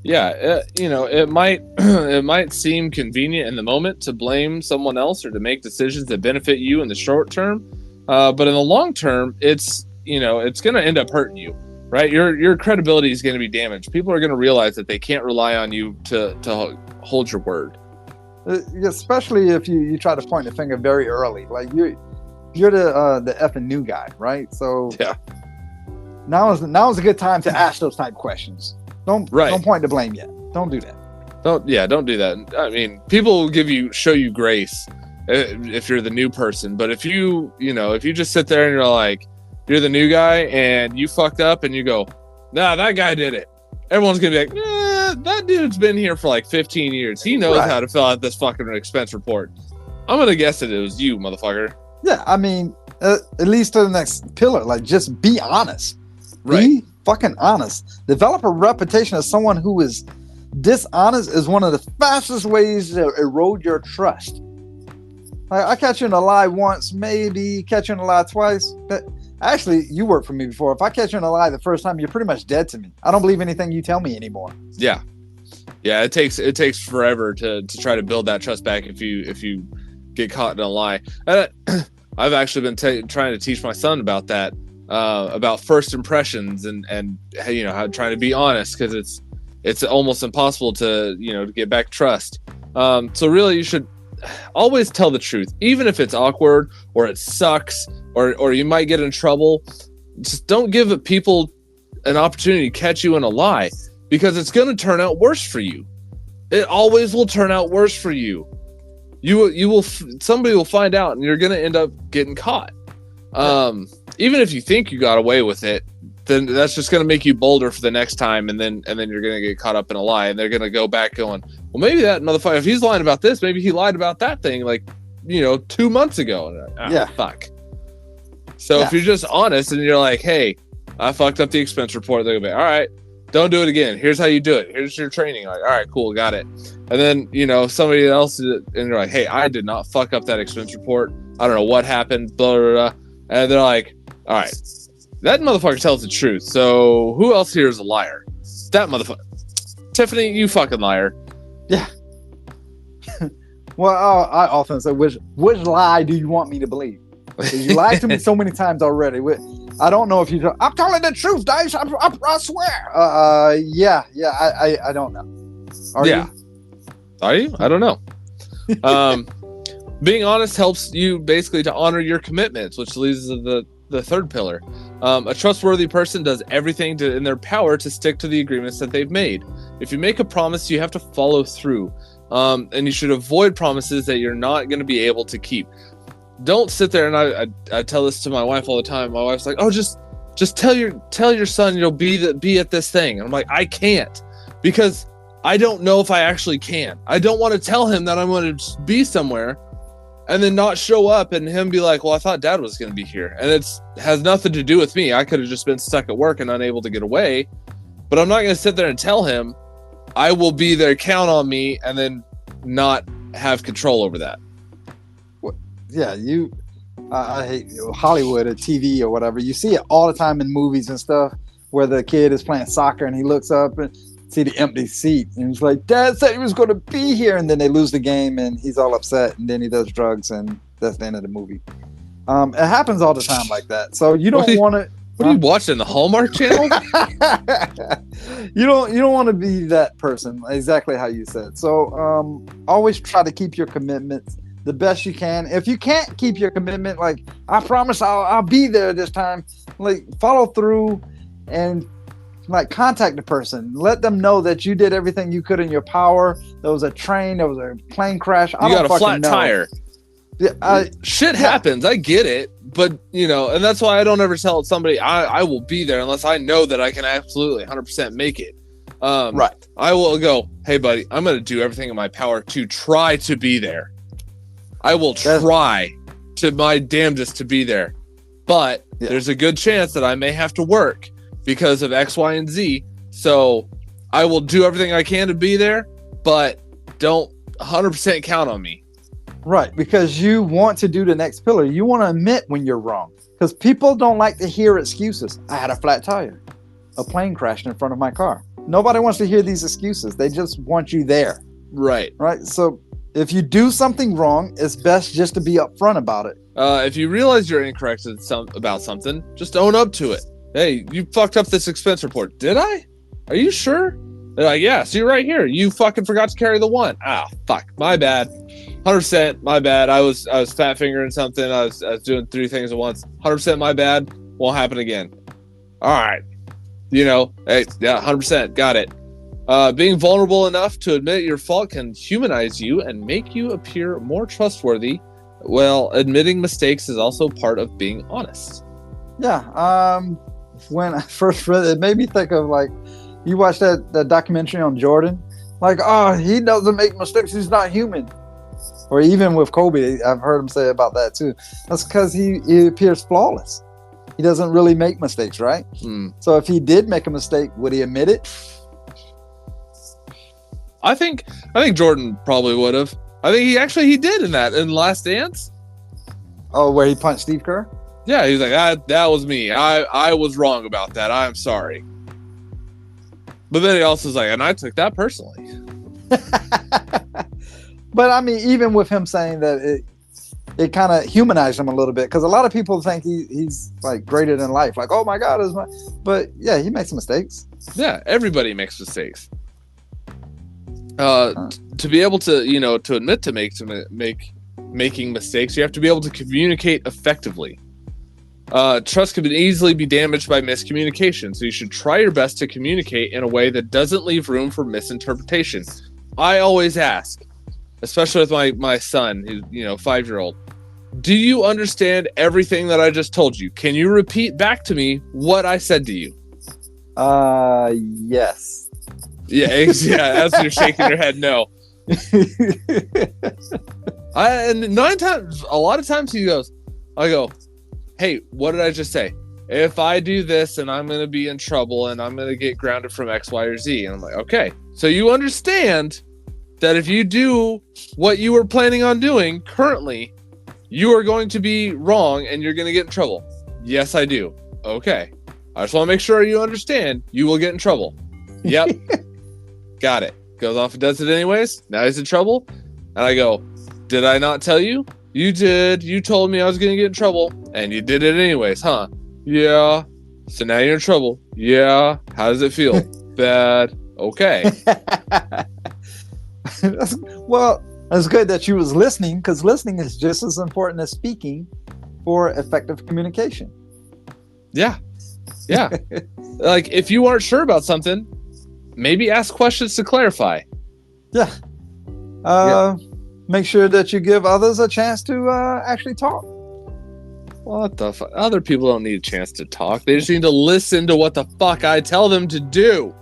Yeah, it might seem convenient in the moment to blame someone else or to make decisions that benefit you in the short term, but in the long term, it's going to end up hurting you, right? Your credibility is going to be damaged. People are going to realize that they can't rely on you to hold your word. Especially if you try to point the finger very early, like you're the effing new guy, right? So yeah, now is a good time to ask those type questions. Don't point the blame yet. Don't do that. Don't do that. I mean, people will show you grace if you're the new person, but if you just sit there and you're the new guy and you fucked up and you go, nah, that guy did it. Everyone's gonna be like, that dude's been here for like 15 years. He knows how to fill out this fucking expense report. I'm gonna guess that it was you, motherfucker. Yeah, I mean, at least to the next pillar, like just be honest. Right. Be fucking honest. Develop a reputation as someone who is dishonest is one of the fastest ways to erode your trust. Like, I catch you in a lie once, maybe catch you in a lie twice. But actually, you worked for me before. If I catch you in a lie the first time, you're pretty much dead to me. I don't believe anything you tell me anymore. Yeah. It takes forever to try to build that trust back if you get caught in a lie. I've actually been trying to teach my son about that, about first impressions and how trying to be honest, because it's almost impossible to get back trust. So really, you should always tell the truth, even if it's awkward or it sucks or you might get in trouble. Just don't give people an opportunity to catch you in a lie, because it's going to turn out worse for you. It always will turn out worse for you. Somebody will find out and you're going to end up getting caught. Even if you think you got away with it, then that's just going to make you bolder for the next time. And then you're going to get caught up in a lie, and they're going to go back going, well, maybe that motherfucker, if he's lying about this, maybe he lied about that thing 2 months ago. Fuck. So if you're just honest and you're like, hey, I fucked up the expense report, they're going to be, all right, don't do it again. Here's how you do it. Here's your training. Like, all right, cool, got it. And then, somebody else, and you're like, hey, I did not fuck up that expense report. I don't know what happened, blah, blah, blah. And they're like, all right, that motherfucker tells the truth. So who else here is a liar? That motherfucker. Tiffany, you fucking liar. Yeah. Well, I often say, which lie do you want me to believe? Because you lied to me so many times already. I don't know if you. I'm telling the truth, Dice. I swear. I don't know. Are you? Are you? I don't know. Being honest helps you basically to honor your commitments, which leads to the third pillar. A trustworthy person does everything in their power to stick to the agreements that they've made. If you make a promise, you have to follow through. And you should avoid promises that you're not going to be able to keep. Don't sit there, and I tell this to my wife all the time. My wife's like, "Oh, just tell your son you'll be at this thing." And I'm like, I can't, because I don't know if I actually can. I don't want to tell him that I'm going to be somewhere and then not show up and him be like, well, I thought Dad was going to be here. And it's has nothing to do with me. I could have just been stuck at work and unable to get away. But I'm not going to sit there and tell him I will be there, count on me, and then not have control over that. Yeah, I hate Hollywood or TV or whatever. You see it all the time in movies and stuff where the kid is playing soccer and he looks up and see the empty seat and he's like, Dad said he was going to be here, and then they lose the game and he's all upset and then he does drugs and that's the end of the movie. It happens all the time like that. So you don't want to. What are you watching, the Hallmark Channel? You don't want to be that person. Exactly how you said. So always try to keep your commitments the best you can. If you can't keep your commitment, like I promise I'll be there this time, like follow through and like contact the person. Let them know that you did everything you could in your power. There was a train, there was a plane crash. You got a flat tire. Yeah, shit happens. I get it, but and that's why I don't ever tell somebody I will be there unless I know that I can absolutely 100% make it. Right. I will go, hey buddy, I'm going to do everything in my power to try to be there. I will try to my damnedest to be there, but there's a good chance that I may have to work because of X, Y, and Z. So I will do everything I can to be there, but don't 100% count on me. Right, because you want to do the next pillar. You want to admit when you're wrong, because people don't like to hear excuses. I had a flat tire. A plane crashed in front of my car. Nobody wants to hear these excuses. They just want you there. Right. Right. So if you do something wrong, it's best just to be upfront about it. If you realize you're incorrect about something, just own up to it. Hey, you fucked up this expense report. Did I? Are you sure? They're like, yeah, see right here. You fucking forgot to carry the one. Ah, fuck. My bad. 100% my bad. I was fat fingering something. I was doing 3 things at once. 100% my bad. Won't happen again. All right. Hey, yeah, 100%. Got it. Being vulnerable enough to admit your fault can humanize you and make you appear more trustworthy. Well, admitting mistakes is also part of being honest. Yeah. When I first read it, it made me think of like, you watch that documentary on Jordan, like, oh, he doesn't make mistakes. He's not human. Or even with Kobe, I've heard him say about that too. That's because he appears flawless. He doesn't really make mistakes, right? So if he did make a mistake, would he admit it? I think Jordan probably would have. I think he did in Last Dance. Oh, where he punched Steve Kerr? Yeah, he's like, that was me. I was wrong about that. I'm sorry. But then he also was like, and I took that personally. But I mean, even with him saying that, it kind of humanized him a little bit, because a lot of people think he's like greater than life. Like, oh my God, but yeah, he makes mistakes. Yeah, everybody makes mistakes. To be able to, to admit to making mistakes, you have to be able to communicate effectively. Trust can easily be damaged by miscommunication, so you should try your best to communicate in a way that doesn't leave room for misinterpretation. I always ask, especially with my son, who's 5-year-old, do you understand everything that I just told you? Can you repeat back to me what I said to you? Yes. Yeah, as you're shaking your head, no. And a lot of times I go, hey, what did I just say? If I do this, and I'm going to be in trouble, and I'm going to get grounded from X, Y, or Z. And I'm like, okay, so you understand that if you do what you were planning on doing currently, you are going to be wrong, and you're going to get in trouble. Yes, I do. Okay. I just want to make sure you understand you will get in trouble. Yep. Got it. Goes off and does it anyways. Now he's in trouble. And I go, did I not tell you? You did. You told me I was going to get in trouble, and you did it anyways, huh? Yeah. So now you're in trouble. Yeah. How does it feel? Bad. Okay. Well, it's good that you was listening, because listening is just as important as speaking for effective communication. Yeah. Yeah. Like, if you aren't sure about something, maybe ask questions to clarify. Yeah. Make sure that you give others a chance to actually talk. What the fuck? Other people don't need a chance to talk. They just need to listen to what the fuck I tell them to do.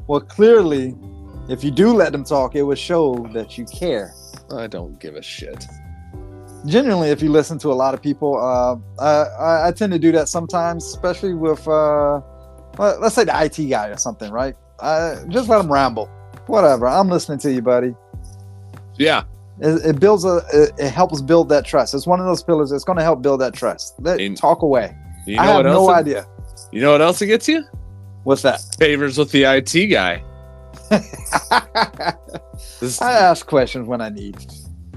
Well, clearly, if you do let them talk, it would show that you care. I don't give a shit. Genuinely, if you listen to a lot of people, I tend to do that sometimes, especially with, let's say the IT guy or something, right? Just let them ramble. Whatever. I'm listening to you, buddy. Yeah. It builds it helps build that trust. It's one of those pillars that's going to help build that trust. Talk away. You know I have no idea. You know what else it gets you? What's that? Favors with the IT guy. I ask questions when I need.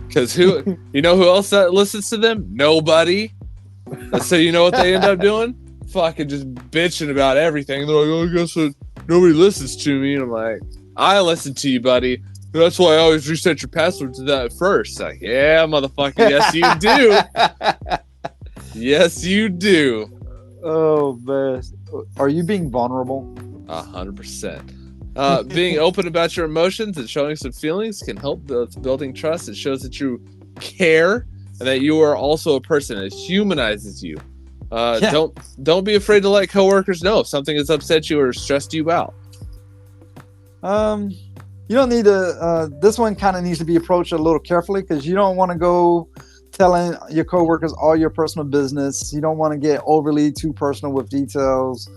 Because you know who else that listens to them? Nobody. So you know what they end up doing? Fucking just bitching about everything. They're like, oh, I guess nobody listens to me. And I'm like, I listen to you, buddy. That's why I always reset your password to that first. Like, yeah, motherfucker. Yes, you do. Yes, you do. Oh, man. Are you being vulnerable? 100%. Being open about your emotions and showing some feelings can help building trust. It shows that you care and that you are also a person. It humanizes you. Don't be afraid to let coworkers know if something has upset you or stressed you out. You don't need to. This one kind of needs to be approached a little carefully because you don't want to go telling your coworkers all your personal business. You don't want to get overly too personal with details.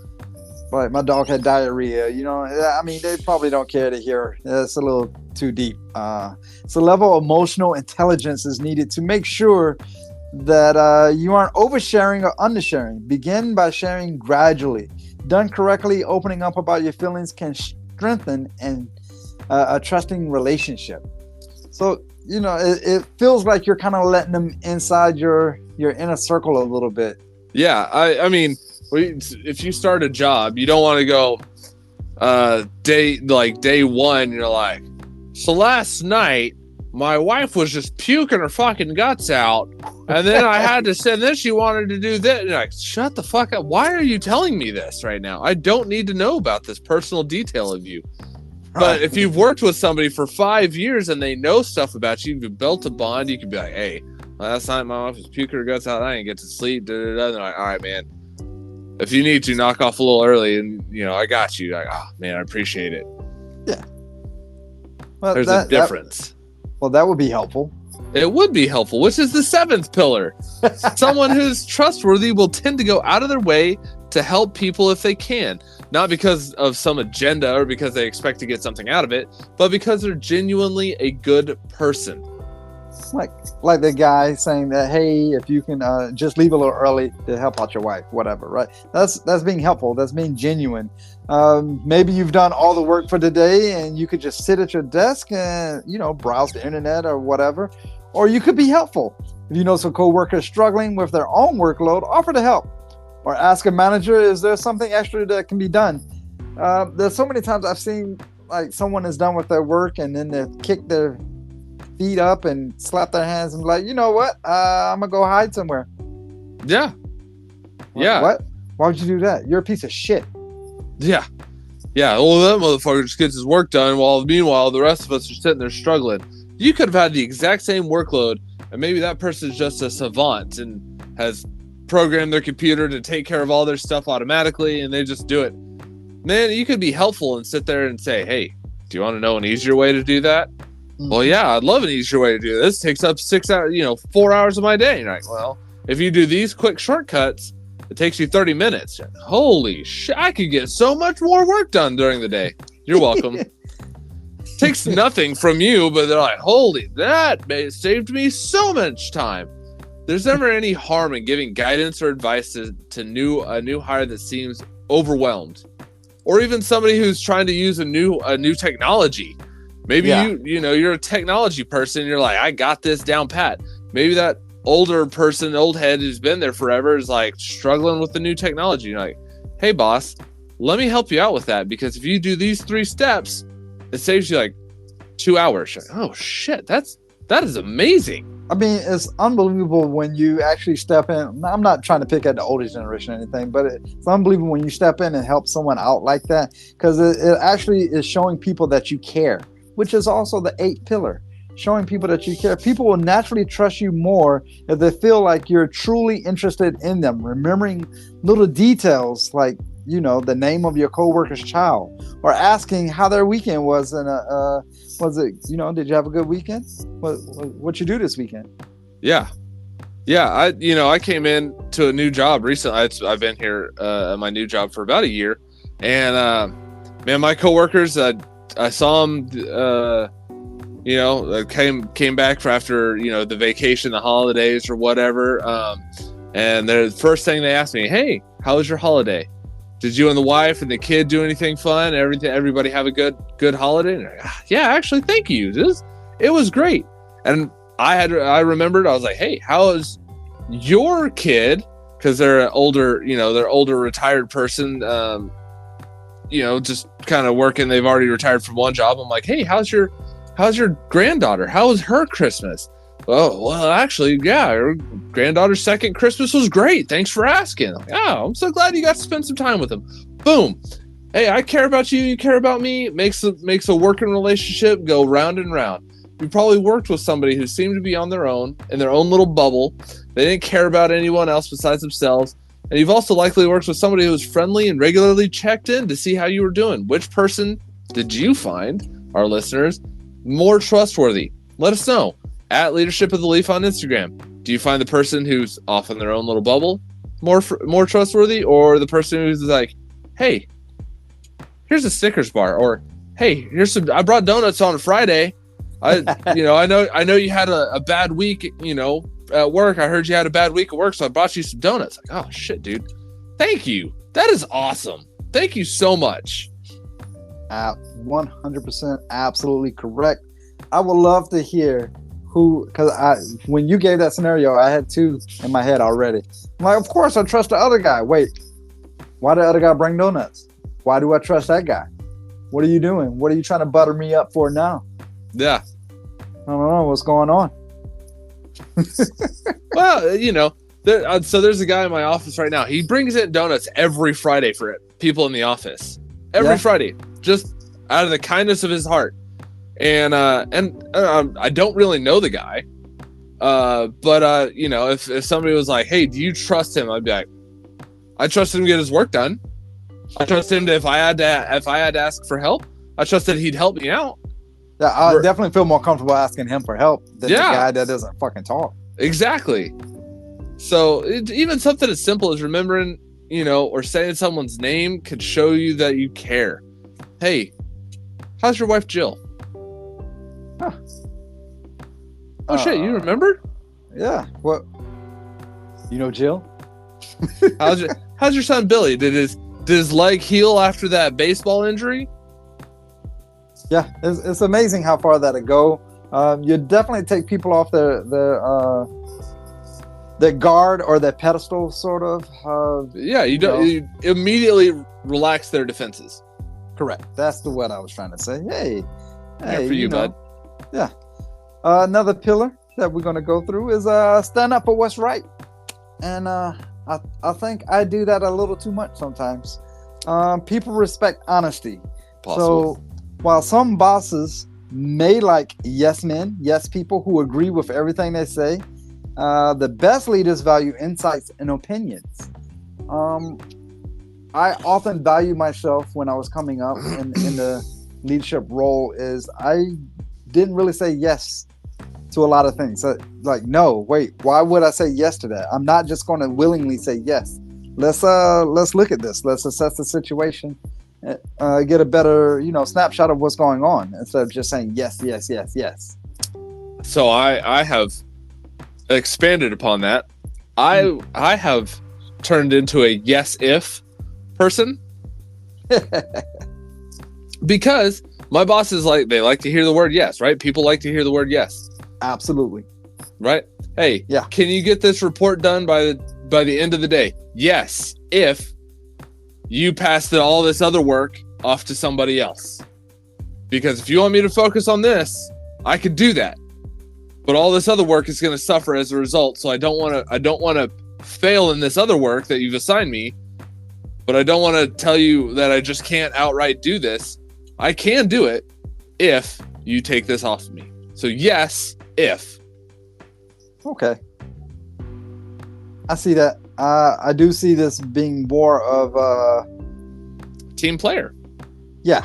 Like my dog had diarrhea. I mean, they probably don't care to hear. It's a little too deep. So level of emotional intelligence is needed to make sure that you aren't oversharing or undersharing. Begin by sharing gradually. Done correctly, opening up about your feelings can strengthen a trusting relationship. So, it feels like you're kind of letting them inside your inner circle a little bit. Yeah, I mean, if you start a job, you don't want to go day one, you're like, so last night my wife was just puking her fucking guts out, and then I had to send this, she wanted to do this. And you're like, shut the fuck up. Why are you telling me this right now? I don't need to know about this personal detail of you. But if you've worked with somebody for 5 years and they know stuff about you, you've built a bond, you can be like, hey, last night my wife was puking her guts out, I didn't get to sleep. And they're like, all right, man. If you need to, knock off a little early, and I got you. Like, oh man, I appreciate it. Yeah. Well, there's a difference. That would be helpful. It would be helpful, which is the 7th pillar. Someone who's trustworthy will tend to go out of their way to help people if they can. Not because of some agenda or because they expect to get something out of it, but because they're genuinely a good person. Like the guy saying that, hey, if you can just leave a little early to help out your wife, whatever, right? That's being helpful. That's being genuine. Maybe you've done all the work for the day and you could just sit at your desk and, browse the internet or whatever. Or you could be helpful. If you know some coworkers struggling with their own workload, offer to help. Or ask a manager, is there something extra that can be done? There's so many times I've seen like someone is done with their work and then they kick their feet up and slap their hands and be like, you know what? I'm going to go hide somewhere. Yeah. Yeah. What? Why would you do that? You're a piece of shit. Yeah. Yeah. Well, that motherfucker just gets his work done while meanwhile the rest of us are sitting there struggling. You could have had the exact same workload and maybe that person's just a savant and has programmed their computer to take care of all their stuff automatically and they just do it. Man, you could be helpful and sit there and say, hey, do you want to know an easier way to do that? Mm-hmm. Well, yeah, I'd love an easier way to do this. It takes up 6 hours, 4 hours of my day. And you're like, well, if you do these quick shortcuts, it takes you 30 minutes. Holy shit, I could get so much more work done during the day. You're welcome. Takes nothing from you, but they're like, holy, that saved me so much time. There's never any harm in giving guidance or advice to a new hire that seems overwhelmed, or even somebody who's trying to use a new technology. Maybe you're a technology person. You're like, I got this down pat. Maybe that older person, old head who's been there forever is like struggling with the new technology. You're like, hey boss, let me help you out with that, because if you do these 3 steps, it saves you like 2 hours. Like, oh shit, that is amazing. I mean, it's unbelievable when you actually step in. I'm not trying to pick at the older generation or anything, but it's unbelievable when you step in and help someone out like that, because it actually is showing people that you care, which is also the 8th pillar. Showing people that you care. People will naturally trust you more if they feel like you're truly interested in them. Remembering little details like the name of your coworker's child, or asking how their weekend was, and was it, did you have a good weekend? What you do this weekend? Yeah. I came in to a new job recently. I've been here at my new job for about a year, and man, my coworkers, I saw them, came back for after the vacation, the holidays, or whatever. And the first thing they asked me, "Hey, how was your holiday? Did you and the wife and the kid do anything fun? Everybody have a good holiday?" And yeah, actually, thank you. It was great. And I remembered, I was like, "Hey, how is your kid?" Because they're older retired person, just kind of working. They've already retired from one job. I'm like, "Hey, how's your granddaughter? How was her Christmas?" "Oh, well, actually, yeah, her granddaughter's second Christmas was great. Thanks for asking." Like, "Oh, I'm so glad you got to spend some time with them." Boom. Hey, I care about you. You care about me. Makes a working relationship go round and round. You probably worked with somebody who seemed to be on their own, in their own little bubble. They didn't care about anyone else besides themselves. And you've also likely worked with somebody who was friendly and regularly checked in to see how you were doing. Which person did you find, our listeners, more trustworthy? Let us know. At Leadership of the Leaf on Instagram. Do you find the person who's off in their own little bubble more trustworthy, or the person who's like, "Hey, here's a Snickers bar," or "Hey, I brought donuts on Friday. I know you had a bad week, at work. I heard you had a bad week at work, so I brought you some donuts." Like, "Oh shit, dude. Thank you. That is awesome. Thank you so much." 100% absolutely correct. I would love to hear because when you gave that scenario, I had two in my head already. I'm like, of course I trust the other guy. Wait, why did the other guy bring donuts? Why do I trust that guy? What are you doing? What are you trying to butter me up for now? Yeah. I don't know what's going on. Well, so there's a guy in my office right now. He brings in donuts every Friday for people in the office. Every Friday, just out of the kindness of his heart. And I don't really know the guy, but if somebody was like, "Hey, do you trust him?" I'd be like, "I trust him to get his work done. I trust him to if I had to ask for help, I trust that he'd help me out." Yeah, I definitely feel more comfortable asking him for help than the guy that doesn't fucking talk. Exactly. So even something as simple as remembering, or saying someone's name could show you that you care. "Hey, how's your wife Jill?" Huh. Oh shit, you remember? Yeah. What? Jill? How's your son Billy? Did his leg heal after that baseball injury? Yeah, it's amazing how far that'll go. You definitely take people off their guard or their pedestal, sort of. You immediately relax their defenses. Correct. That's what I was trying to say. Hey, for you, bud. Yeah. Another pillar that we're going to go through is stand up for what's right. And I think I do that a little too much sometimes. People respect honesty. Possible. So while some bosses may like yes men, yes people who agree with everything they say, the best leaders value insights and opinions. I often value myself when I was coming up in the leadership role is I didn't really say yes to a lot of things. Like, no, wait, why would I say yes to that? I'm not just going to willingly say yes. Let's look at this. Let's assess the situation, get a better, snapshot of what's going on instead of just saying yes, yes, yes, yes. So I have expanded upon that. I have turned into a yes if person because my bosses they like to hear the word yes, right? People like to hear the word yes. Absolutely. Right? Hey, yeah. Can you get this report done by the end of the day? Yes, if you pass all this other work off to somebody else. Because if you want me to focus on this, I could do that. But all this other work is going to suffer as a result. So I don't want to fail in this other work that you've assigned me. But I don't want to tell you that I just can't outright do this. I can do it if you take this off of me. So yes, if. Okay. I see that. I do see this being more of team player. Yeah.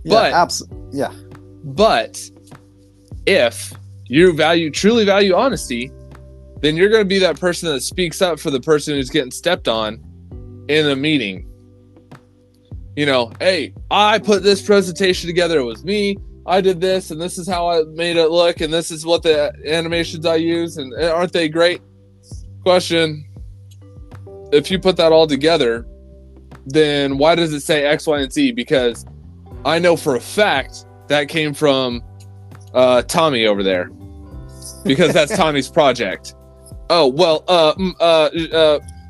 But absolutely. Yeah. But if you truly value honesty, then you're going to be that person that speaks up for the person who's getting stepped on in a meeting. You know, hey, I put this presentation together. It was me. I did this, and this is how I made it look, and this is what the animations I use, and aren't they great? Question: if you put that all together, then why does it say X, Y, and Z? Because I know for a fact that came from Tommy over there, because that's Tommy's project. Oh, well,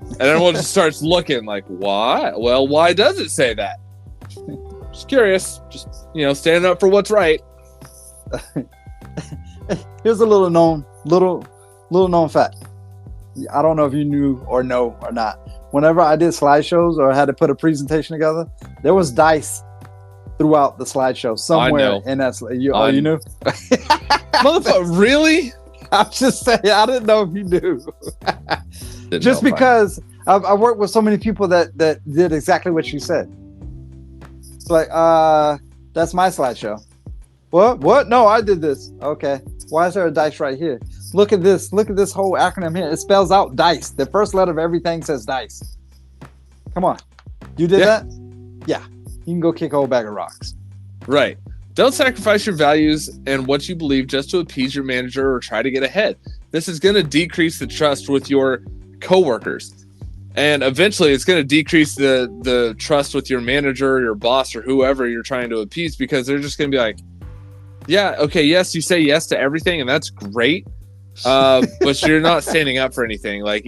and everyone just starts looking like, why? Well, why does it say that? Just curious. Just, standing up for what's right. Here's a little known fact. I don't know if you knew or know or not. Whenever I did slideshows or had to put a presentation together, there was dice throughout the slideshow somewhere in that. You knew? Motherfucker, really? I'm just saying, I didn't know if you knew. Just because I worked with so many people that did exactly what you said. It's like, that's my slideshow. What? No, I did this. Okay. Why is there a dice right here? Look at this. Look at this whole acronym here. It spells out dice. The first letter of everything says dice. Come on. You did that? Yeah. You can go kick a whole bag of rocks. Right. Don't sacrifice your values and what you believe just to appease your manager or try to get ahead. This is going to decrease the trust with your coworkers. And eventually it's going to decrease the trust with your manager, or your boss, or whoever you're trying to appease, because they're just going to be like, yeah, okay, yes, you say yes to everything, and that's great. But you're not standing up for anything. Like,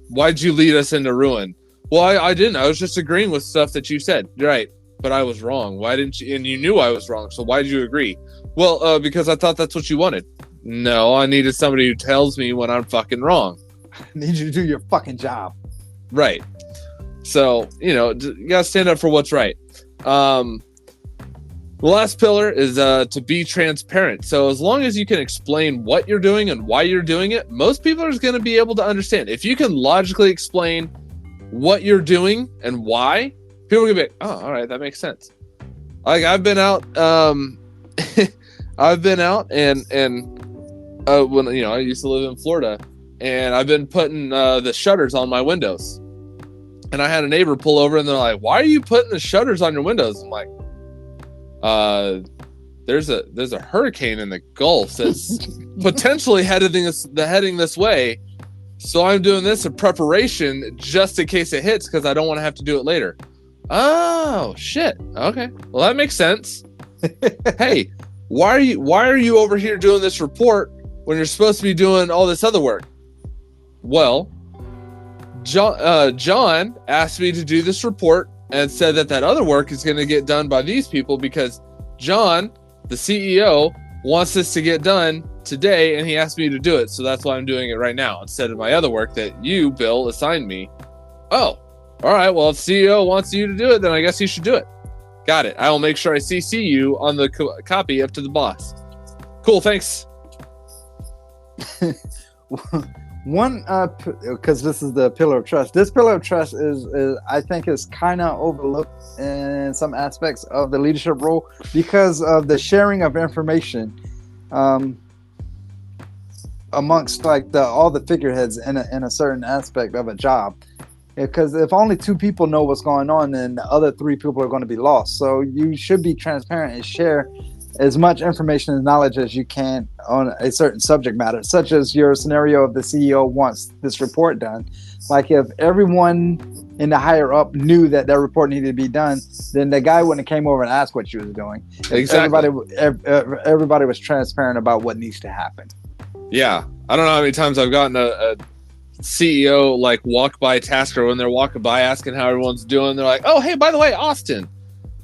why'd you lead us into ruin? Well, I didn't. I was just agreeing with stuff that you said. Right. But I was wrong. Why didn't you? And you knew I was wrong. So why did you agree? Well, because I thought that's what you wanted. No, I needed somebody who tells me when I'm fucking wrong. I need you to do your fucking job. Right. So, you gotta stand up for what's right. The last pillar is to be transparent. So as long as you can explain what you're doing and why you're doing it, most people are going to be able to understand. If you can logically explain what you're doing and why, people are going to be like, oh, all right, that makes sense. Like, I've been out, and when, I used to live in Florida, and I've been putting the shutters on my windows. And I had a neighbor pull over, and they're like, why are you putting the shutters on your windows? I'm like, there's a hurricane in the Gulf that's potentially heading this way. So I'm doing this in preparation just in case it hits, because I don't want to have to do it later. Oh, shit. Okay. Well, that makes sense. Hey, why are you over here doing this report when you're supposed to be doing all this other work? Well, John asked me to do this report and said that other work is going to get done by these people because John, the CEO, wants this to get done today, and he asked me to do it. So that's why I'm doing it right now instead of my other work that you, Bill, assigned me. Oh, all right. Well, if CEO wants you to do it, then I guess you should do it. Got it. I will make sure I CC you on the copy up to the boss. Cool. Thanks. One, because this is the pillar of trust. This pillar of trust is I think, is kind of overlooked in some aspects of the leadership role because of the sharing of information amongst like all the figureheads in a certain aspect of a job. Because if only 2 people know what's going on, then the other 3 people are going to be lost. So you should be transparent and share as much information and knowledge as you can on a certain subject matter, such as your scenario of the CEO wants this report done. Like, if everyone in the higher up knew that report needed to be done, then the guy wouldn't have came over and asked what you was doing. Exactly. Everybody was transparent about what needs to happen. Yeah. I don't know how many times I've gotten a CEO like walk by tasker when they're walking by asking how everyone's doing. They're like, oh, hey, by the way, Austin,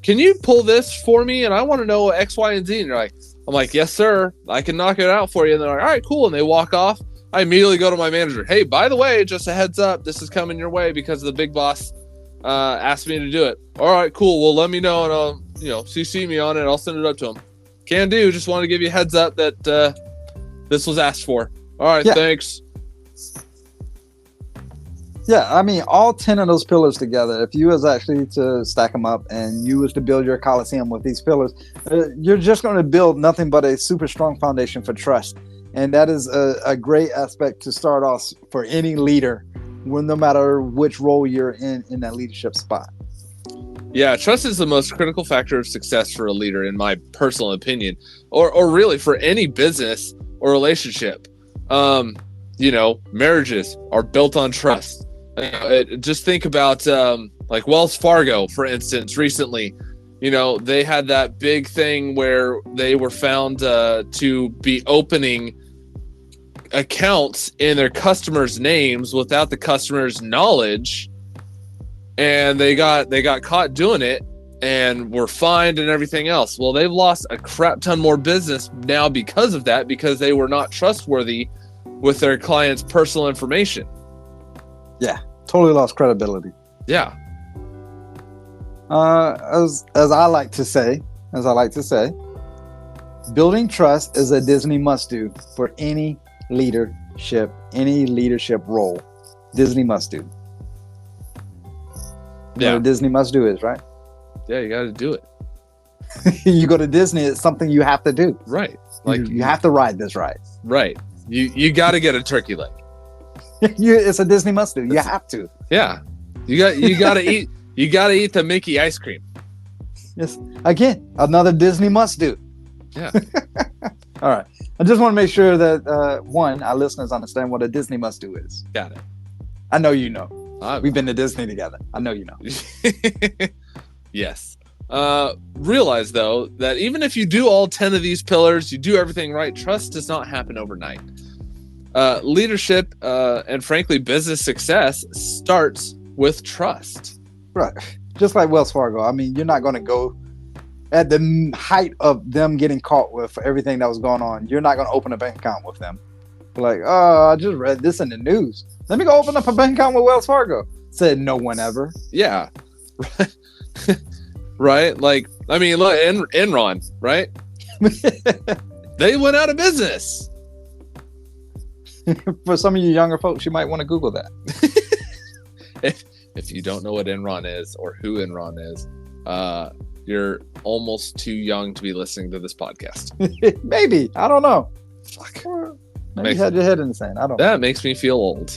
can you pull this for me? And I want to know X, Y, and Z. And I'm like, yes, sir. I can knock it out for you. And they're like, all right, cool. And they walk off. I immediately go to my manager. Hey, by the way, just a heads up, this is coming your way because the big boss asked me to do it. All right, cool. Well, let me know, and I'll, CC me on it. I'll send it up to him. Can do. Just want to give you a heads up that this was asked for. All right, yeah. Thanks. Yeah, I mean, all 10 of those pillars together, if you was actually to stack them up and you was to build your Coliseum with these pillars, you're just going to build nothing but a super strong foundation for trust. And that is a great aspect to start off for any leader, no matter which role you're in that leadership spot. Yeah, trust is the most critical factor of success for a leader, in my personal opinion, or really for any business or relationship. Marriages are built on trust. Just think about like Wells Fargo, for instance. Recently, they had that big thing where they were found to be opening accounts in their customers' names without the customer's knowledge, and they got caught doing it and were fined and everything else. Well, they've lost a crap ton more business now because of that, because they were not trustworthy with their clients' personal information. Yeah, totally lost credibility. Yeah. As I like to say, building trust is a Disney must-do for any leadership role. Disney must-do. You know what a Disney must-do is, right? Yeah, you got to do it. You go to Disney, it's something you have to do. Right. Like you have to ride this ride. Right. You got to get a turkey leg. It's a Disney must-do. You have to. Yeah. You got to eat. You got to eat the Mickey ice cream. Yes. Again, another Disney must-do. Yeah. All right. I just want to make sure that our listeners understand what a Disney must-do is. Got it. I know you know. We've been to Disney together. I know you know. Yes. Realize, though, that even if you do all 10 of these pillars, you do everything right, trust does not happen overnight. Leadership and, frankly, business success starts with trust. Right. Just like Wells Fargo. I mean, you're not going to go at the height of them getting caught with everything that was going on. You're not going to open a bank account with them. Like, oh, I just read this in the news. Let me go open up a bank account with Wells Fargo. Said no one ever. Yeah. Right? Like, I mean, look, Enron, right? They went out of business. For some of you younger folks, you might want to Google that. If you don't know what Enron is or who Enron is, you're almost too young to be listening to this podcast. Maybe. I don't know. Fuck. Maybe you had your head in the sand. I don't know. That makes me feel old.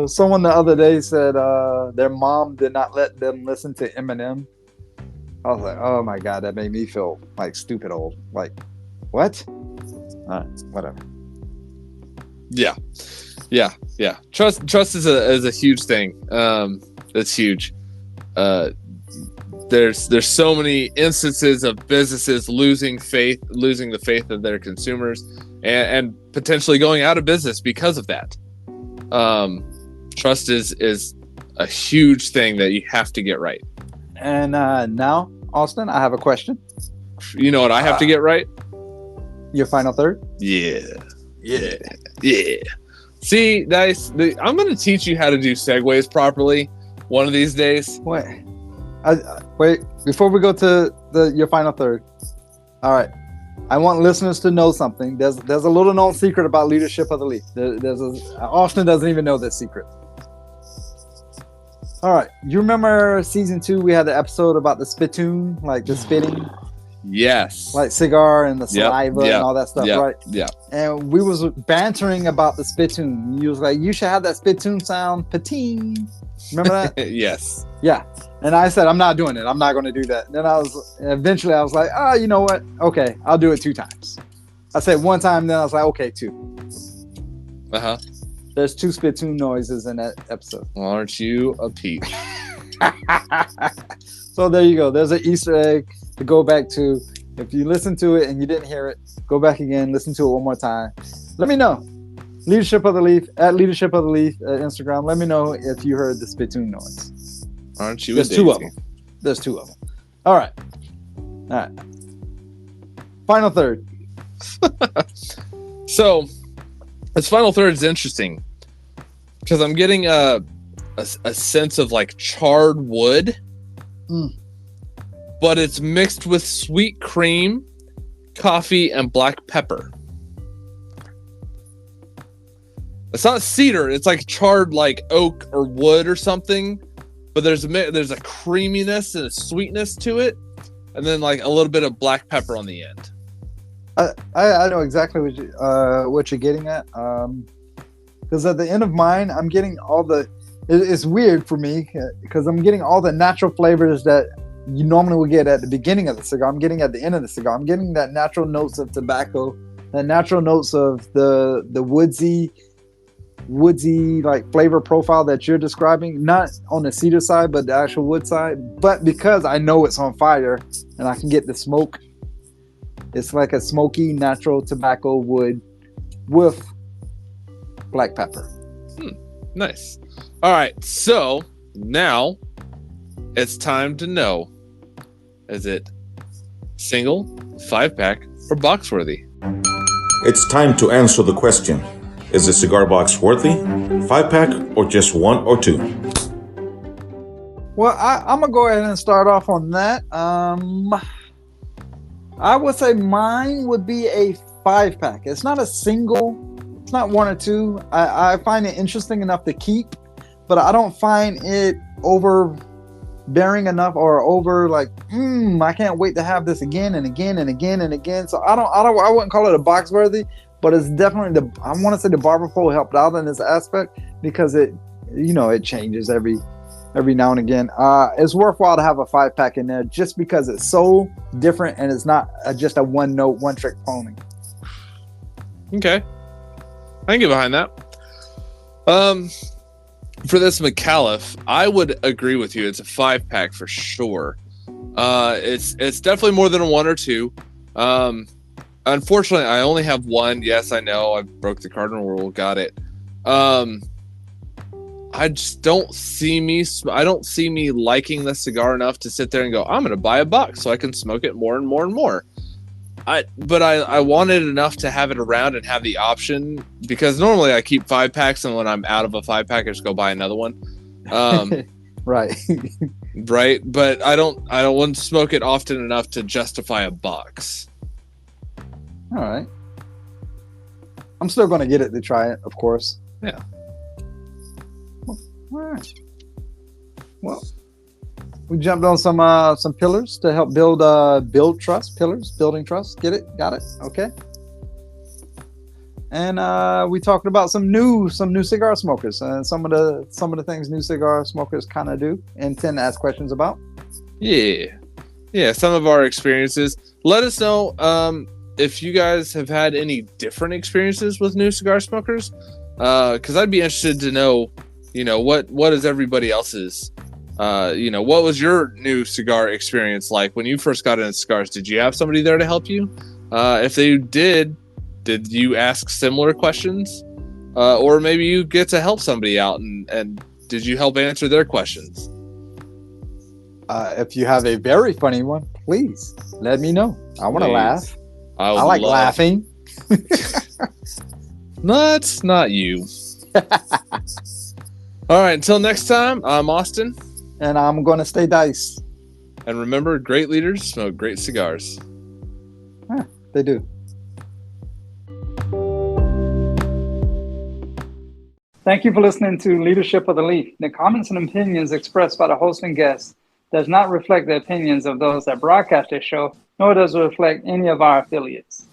Someone the other day said their mom did not let them listen to Eminem. I was like, oh my God, that made me feel like stupid old. Like, what? All right, whatever. Yeah. Trust is a huge thing. It's huge. There's so many instances of businesses losing the faith of their consumers, and potentially going out of business because of that. Trust is a huge thing that you have to get right. And now, Austin, I have a question. You know what I have to get right? Your final third? Yeah. See, Dice, I'm going to teach you how to do segues properly one of these days. Wait, before we go to your final third. All right. I want listeners to know something. There's a little known secret about leadership of the leaf. Austin doesn't even know this secret. All right. You remember season 2, we had the episode about the spittoon, like the spitting? Yes. Like cigar and the saliva and all that stuff, right? Yeah. And we was bantering about the spittoon. You was like, you should have that spittoon sound, pating. Remember that? Yes. Yeah. And I said, I'm not doing it. I'm not going to do that. And then eventually I was like, you know what? Okay, I'll do it 2 times. I said 1 time, then I was like, okay, 2. Uh-huh. There's 2 spittoon noises in that episode. Aren't you a peach? So there you go. There's an Easter egg to go back to. If you listen to it and you didn't hear it, go back again, listen to it one more time. Let me know. Leadership of the Leaf, at Leadership of the Leaf at Instagram. Let me know if you heard the spittoon noise. Aren't you? There's 2 of them. There's 2 of them. All right. Final third. So, this final third is interesting because I'm getting a sense of like charred wood, but it's mixed with sweet cream, coffee, and black pepper. It's not cedar. It's like charred like oak or wood or something. But there's a creaminess and a sweetness to it, and then like a little bit of black pepper on the end. I know exactly what you're getting at. Because at the end of mine, I'm getting all the. It's weird for me because I'm getting all the natural flavors that you normally would get at the beginning of the cigar. I'm getting at the end of the cigar. I'm getting that natural notes of tobacco, that natural notes of the woodsy like flavor profile that you're describing, not on the cedar side, but the actual wood side. But because I know it's on fire and I can get the smoke, it's like a smoky natural tobacco wood with black pepper. Nice. All right, so now it's time to know: is it single, 5-pack, or box worthy? It's time to answer the question. Is a cigar box worthy, 5-pack, or just 1 or 2? Well, I'm gonna go ahead and start off on that. I would say mine would be a 5-pack. It's not a single. It's not 1 or 2. I find it interesting enough to keep, but I don't find it overbearing enough or over like, I can't wait to have this again and again and again and again. So I wouldn't call it a box worthy. But it's definitely I want to say the barber-poled helped out in this aspect because it changes every now and again. It's worthwhile to have a 5-pack in there just because it's so different and it's not just a one-note, one-trick pony. Okay, I can get behind that. For this Micallef, I would agree with you. It's a 5-pack for sure. It's definitely more than a 1 or 2. Unfortunately, I only have 1. Yes, I know. I broke the cardinal rule. Got it. I just don't see me liking the cigar enough to sit there and go, I'm going to buy a box so I can smoke it more and more and more. But I wanted enough to have it around and have the option, because normally I keep 5-packs, and when I'm out of a 5-pack, I just go buy another one. Right. Right. But I don't want to smoke it often enough to justify a box. All right. I'm still going to get it to try it, of course. Yeah. All right. Well, we jumped on some pillars to help build trust. Pillars, building trust. Get it? Got it? Okay. And we talked about some new cigar smokers and some of the things new cigar smokers kind of do and tend to ask questions about. Yeah, some of our experiences. Let us know if you guys have had any different experiences with new cigar smokers, because I'd be interested to know, what is everybody else's. What was your new cigar experience like when you first got into cigars? Did you have somebody there to help you? If they did you ask similar questions? Or maybe you get to help somebody out and did you help answer their questions? If you have a very funny one, please let me know. I want to laugh. I like laughing. That's not you. All right, until next time, I'm Austin. And I'm going to stay Dice. And remember, great leaders smoke great cigars. They do. Thank you for listening to Leadership of the Leaf. The comments and opinions expressed by the host and guests does not reflect the opinions of those that broadcast this show, nor does it reflect any of our affiliates.